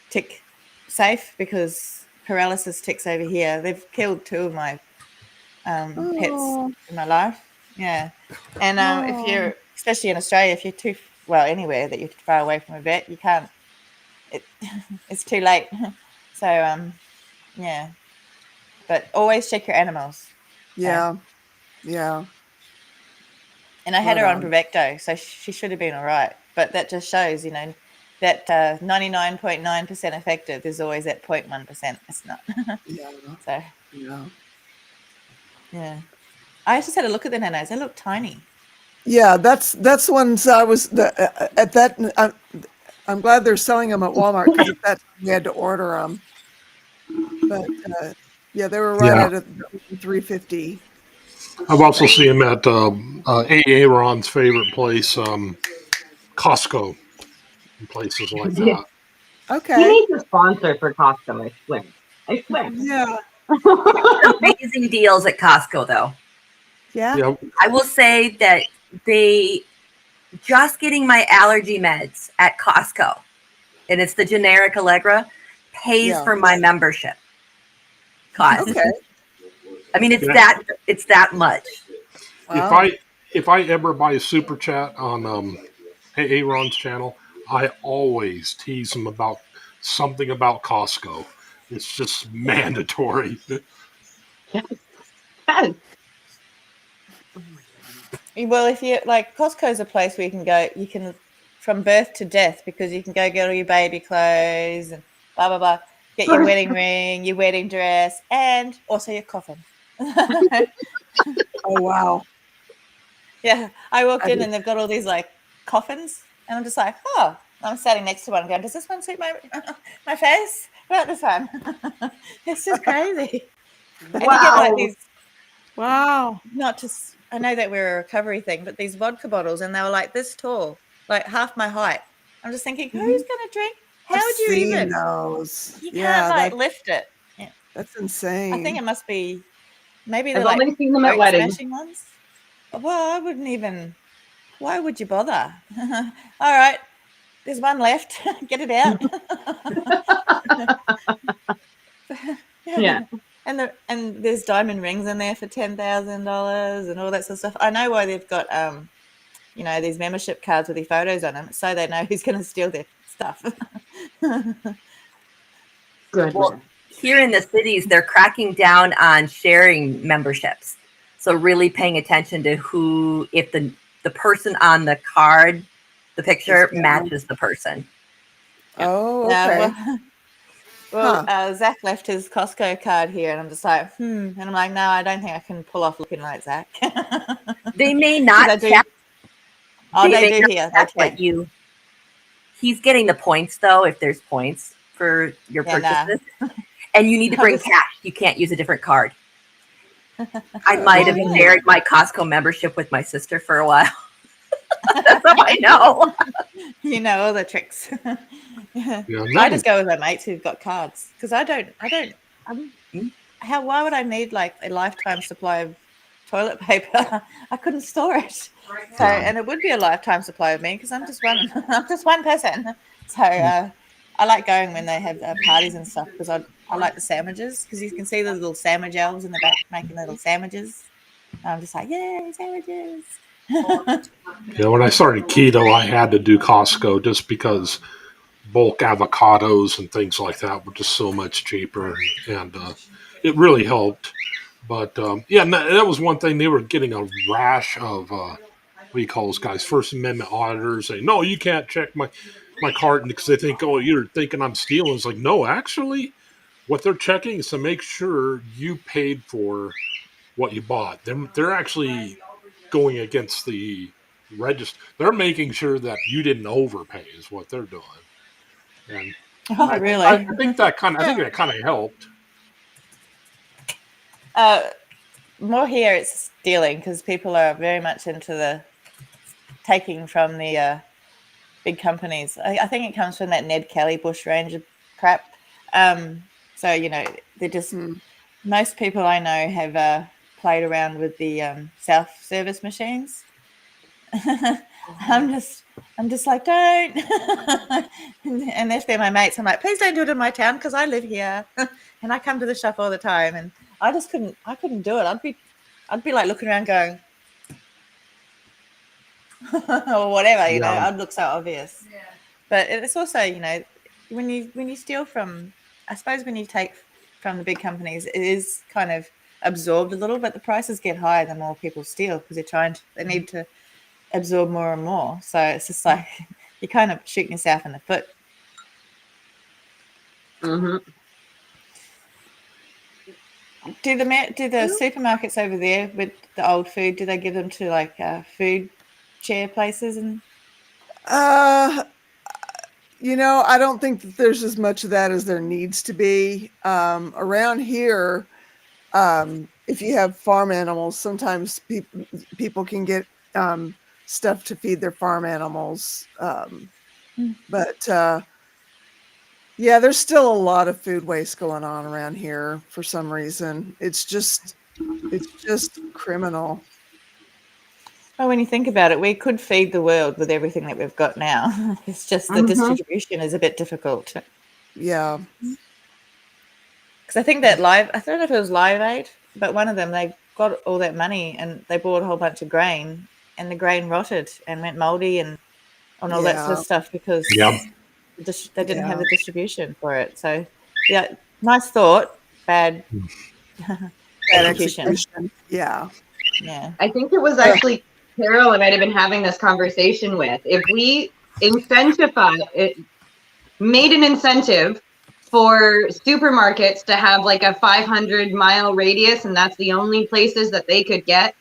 tick safe, because paralysis ticks over here, they've killed 2 of my pets
Oh,
in my life. Yeah. And if
oh.
you're, especially in Australia, if you're too, well, anywhere that you're too far away from a vet, you can't, it's too late. So yeah, but always check your animals.
Yeah. Yeah.
And I had
But
her on Bravecto, so she should have been all right. But that just shows, you know, that 99.9% effective is always that 0.1%. It's not.
yeah.
So
Yeah.
yeah, I just had a look at the nanos. They look tiny.
Yeah, that's ones I was at that. I'm glad they're selling them at Walmart, because at that time we had to order them. But yeah, they were right
Yeah,
at a 350.
I've also seen them at Aaron's favorite place, Costco, and places like that.
He
Okay.
needs a sponsor for Costco, I swear. I swear.
Yeah.
Amazing deals at Costco, though.
Yeah.
Yeah,
I will say that they just getting my allergy meds at Costco, and it's the generic Allegra, pays
Yeah.
for my membership cost.
Okay.
I mean, it's
Yeah.
that much.
Wow.
If I ever buy a super chat on Aaron's channel, I always tease him about something about Costco. It's just mandatory.
Yes. Yes.
Well, if you like, Costco's a place where you can go, you can, from birth to death, because you can go get all your baby clothes and blah, blah, blah, get your wedding ring, your wedding dress, and also your coffin.
Oh wow.
Yeah, I walked
I
in
did-
and they've got all these like coffins, and I'm just like, oh, I'm standing next to one going, does this one suit my my face? What about this one? It's just crazy. And you get like
Wow.
these,
Wow.
not just, I know that we're a recovery thing, but these vodka bottles, and they were like this tall, like half my height. I'm just thinking, who's going to drink? How
I've
would you
seen
even?
those.
You can't
Yeah,
like lift it. Yeah.
that's
I
insane.
think it must be, maybe they're
I've
like
only seen them at
oak
weddings.
smashing ones. Well, I wouldn't even. Why would you bother? All right, there's one left. Get it out.
Yeah.
and there's diamond rings in there for $10,000 and all that sort of stuff. I know why they've got these membership cards with your photos on them, so they know who's going to steal their stuff.
Good.
Well, here in the cities, they're cracking down on sharing memberships. So really paying attention to who, if the person on the card, the picture matches the person.
Oh, okay.
Yeah, well, Zach left his Costco card here, and I'm just like, and I'm like, no, I don't think I can pull off looking like Zach.
They may not check.
Oh, they do here. They
But he's getting the points though. If there's points for your purchases, and you need to bring cash, you can't use a different card. I might have shared my Costco membership with my sister for a while. That's how I know.
You know all the tricks. I just go with my mates who've got cards because why would I need like a lifetime supply of toilet paper? I couldn't store it. So, and it would be a lifetime supply of me because I'm just one person. So I like going when they have parties and stuff because I like the sandwiches because you can see the little sandwich elves in the back making little sandwiches. And I'm just like, yay, sandwiches.
When I started keto, I had to do Costco just because bulk avocados and things like that were just so much cheaper, and it really helped. But that was one thing. They were getting a rash of what do you call those guys? First Amendment auditors saying, "No, you can't check my cart," because they think, "Oh, you're thinking I'm stealing." It's like, no, actually, what they're checking is to make sure you paid for what you bought. They're actually going against the register. They're making sure that you didn't overpay is what they're doing. And
really?
I think that kind of helped.
More here it's stealing because people are very much into the taking from the big companies. I think it comes from that Ned Kelly Bush Ranger crap. So they're just most people I know have played around with the self-service machines. I'm just like, don't. And if they're my mates, I'm like, please don't do it in my town because I live here and I come to the shop all the time. And I couldn't do it. I'd be like looking around going, or whatever, I'd look so obvious. Yeah. But it's also, when you steal from, I suppose when you take from the big companies, it is kind of absorbed a little, but the prices get higher the more people steal because they need to absorb more and more. So it's just like you're kind of shooting yourself in the foot.
Mm-hmm.
Do the supermarkets over there with the old food, do they give them to like food share places? And
I don't think that there's as much of that as there needs to be. Around here, if you have farm animals, sometimes people can get stuff to feed their farm animals. But there's still a lot of food waste going on around here for some reason. It's just criminal.
Well, when you think about it, we could feed the world with everything that we've got now. It's just the distribution is a bit difficult.
Yeah.
Because I think that I don't know if it was Live Aid, but one of them, they got all that money and they bought a whole bunch of grain and the grain rotted and went moldy and all that sort of stuff because they didn't have the distribution for it. So, nice thought, bad execution.
Yeah.
Yeah.
I think it was actually Carol I might have been having this conversation with. If we made an incentive for supermarkets to have like a 500-mile radius, and that's the only places that they could get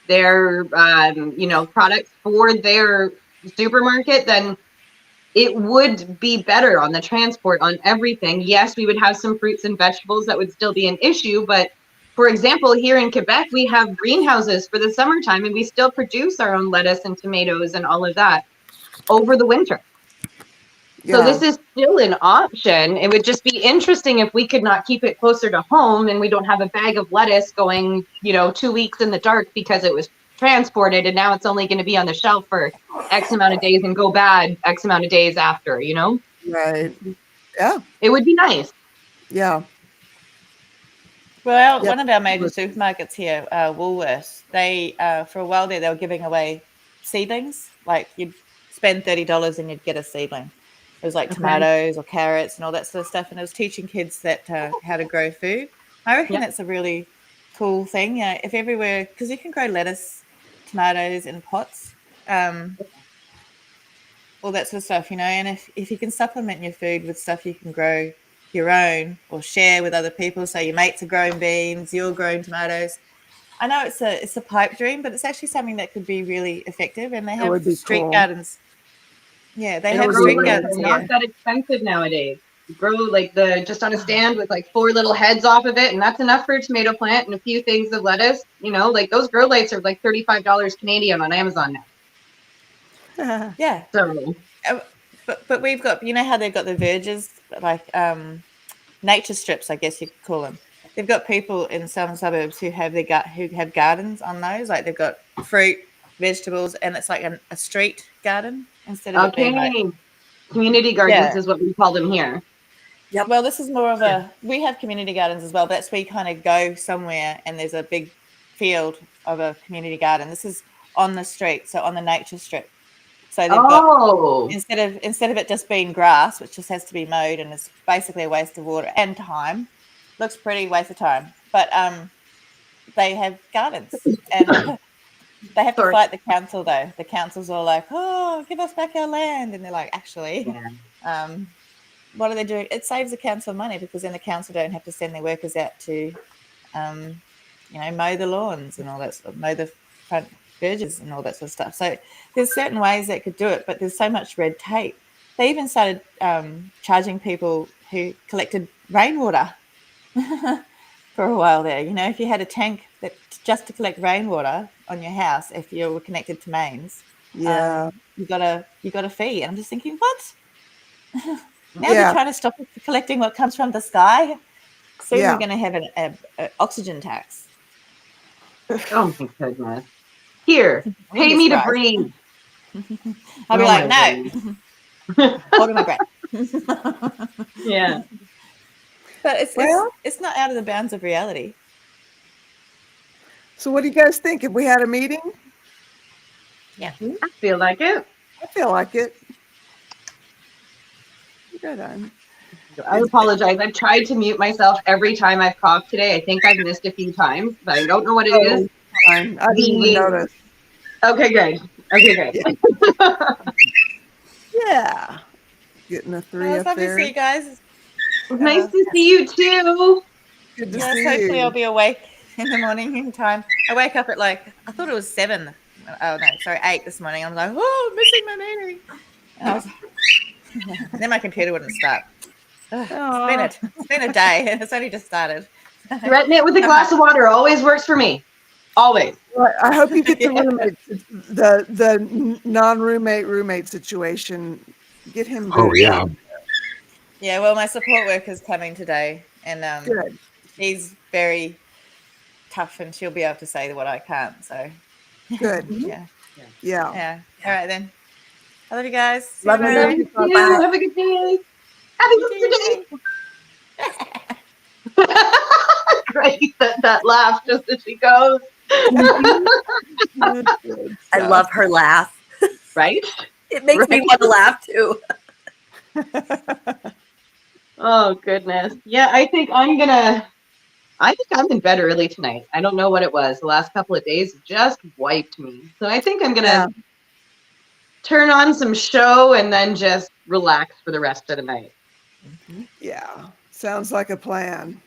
their products for their supermarket, then it would be better on the transport, on everything. Yes, we would have some fruits and vegetables that would still be an issue, but for example, here in Quebec, we have greenhouses for the summertime and we still produce our own lettuce and tomatoes and all of that over the winter. So this is still an option. It would just be interesting if we could not keep it closer to home and we don't have a bag of lettuce going, 2 weeks in the dark because it was transported and now it's only going to be on the shelf for X amount of days and go bad X amount of days after,
Right. Yeah.
It would be nice.
Yeah.
Well,
Yep.
one of our major supermarkets here, Woolworths, they for a while there they were giving away seedlings. Like you'd spend $30 and you'd get a seedling. It was like tomatoes or carrots and all that sort of stuff, and it was teaching kids that how to grow food. I reckon that's a really cool thing. If everywhere, because you can grow lettuce, tomatoes in pots, all that sort of stuff, and if you can supplement your food with stuff you can grow your own or share with other people, so your mates are growing beans, you're growing tomatoes. I know it's a pipe dream, but it's actually something that could be really effective, and they have street gardens. Yeah, they have street gardens
not
here.
that expensive nowadays. You grow like just on a stand with like 4 little heads off of it, and that's enough for a tomato plant and a few things of lettuce. Like those grow lights are like $35 Canadian on Amazon now.
Yeah.
So,
but we've got, how they've got the verges, like nature strips, I guess you could call them. They've got people in some suburbs who have gardens on those, like they've got fruit, vegetables, and it's like a street garden instead of it being like
community gardens is what we call them here.
Yep. Well, this is more of we have community gardens as well. But that's where you kind of go somewhere and there's a big field of a community garden. This is on the street, so on the nature strip. So they've got instead of it just being grass, which just has to be mowed and it's basically a waste of water and time. Looks pretty, waste of time. But they have gardens and they have to fight the council though. The council's all like, "Oh, give us back our land," and they're like, "Actually, what are they doing?" It saves the council money because then the council don't have to send their workers out to, mow the lawns and all that stuff, mow the front verges and all that sort of stuff. So there's certain ways they could do it, but there's so much red tape. They even started charging people who collected rainwater for a while there. If you had a tank that just to collect rainwater on your house, if you were connected to mains, you got a fee. And I'm just thinking, what? Now they're trying to stop us from collecting what comes from the sky. Soon we're going to have an oxygen tax.
Oh my goodness! Here, pay me to breathe.
I'll be like, no. Hold on my breath.
Yeah.
But it's not out of the bounds of reality.
So what do you guys think? Have we had a meeting?
Yeah.
I feel like it.
I feel like it. Good.
I apologize. I've tried to mute myself every time I've coughed today. I think I've missed a few times, but I don't know what it is.
Fine. I didn't even notice.
Okay, good.
Yeah. Getting a 3
It's
up
lovely
there.
to see you guys.
Nice to see you too.
Good to
Yes,
see
hopefully
you.
I'll be awake in the morning in time. I wake up at I thought it was 7. Oh no, sorry, 8 this morning. I'm like, oh, missing my meeting. And then my computer wouldn't start. It's been a day and it's only just started.
Threaten it with a glass of water. Always works for me. Always.
Well, I hope you get the roommate, the non-roommate situation. Get him.
Yeah, well, my support worker's coming today, and
Good.
she's very tough, and she'll be able to say what I can't. So
Good.
Yeah. All right then. I love you guys. See
Love
you
you.
later.
Bye. Have a good day. Have a good day. Great. That laugh just as she goes.
I love her laugh.
Right?
It makes me want to laugh too.
Oh goodness. Yeah, I think I'm in bed early tonight. I don't know what it was. The last couple of days just wiped me. So I think I'm gonna turn on some show and then just relax for the rest of the night.
Yeah. Sounds like a plan.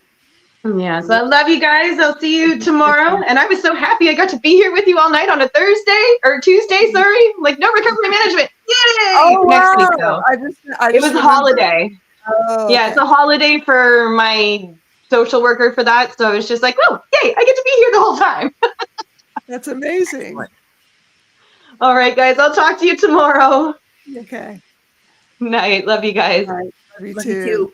Yeah, so I love you guys. I'll see you tomorrow. And I was so happy I got to be here with you all night on a Tuesday, sorry. Like no recovery management. Yay!
Oh,
Next week
wow.
though. It was a holiday.
Oh,
Yeah, it's a holiday for my social worker for that. So it's just like, oh, yay, I get to be here the whole time.
That's amazing.
All right, guys, I'll talk to you tomorrow.
Okay.
Night. Love you guys.
All right. Love you
Love you
too.
too.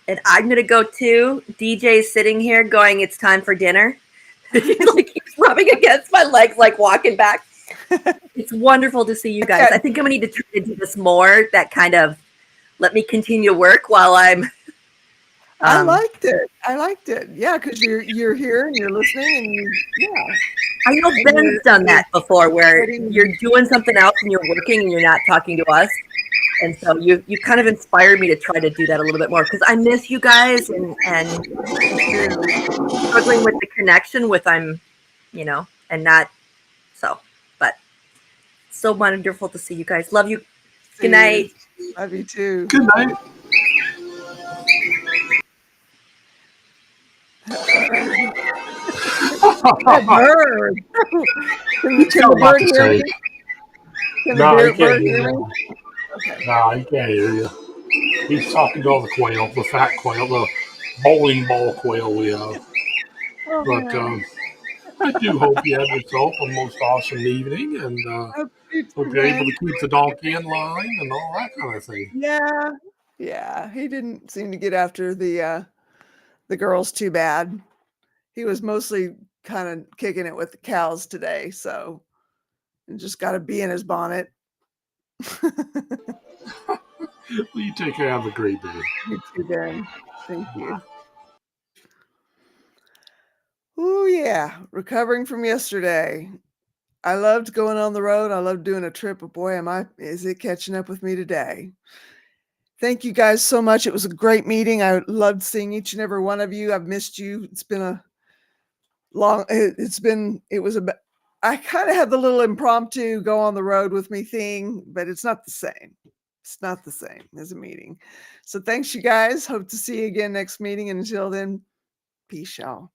And I'm going to go too. DJ's sitting here going, it's time for dinner. Like he's rubbing against my legs, like walking back. It's wonderful to see you guys. I think I'm going to need to try to do this more. That kind of let me continue to work while I'm
I liked it. I liked it. Yeah, because you're here and you're listening and
I know
And
Ben's
you're-
done that before, where
Getting-
you're doing something else and you're working and you're not talking to us. And so you kind of inspired me to try to do that a little bit more, because I miss you guys, and struggling with the connection with and not so. But so wonderful to see you guys. Love you. Good night.
Love you too.
Good night.
That bird. Can the bird hear me? Can
No,
the
he can't
bird
hear
hear me?
you.
Okay.
No, he can't hear you. He's talking to all the quail, the fat quail, the bowling ball quail we have.
Oh,
But
man.
I do hope you have yourself a most awesome evening, and
Hope you too,
hope you're able
man.
to keep the donkey in line and all that kind of thing.
Yeah. He didn't seem to get after the girls too bad. He was mostly kind of kicking it with the cows today, so just got to be in his bonnet.
Well, you take care. Have a great day.
You too, Ben. Thank you. Oh yeah, recovering from yesterday. I loved going on the road. I loved doing a trip, but boy, is it catching up with me today. Thank you guys so much. It was a great meeting. I loved seeing each and every one of you. I've missed you. It's been a long, I kind of had the little impromptu go on the road with me thing, but it's not the same. It's not the same as a meeting. So thanks you guys. Hope to see you again next meeting. And until then, peace y'all.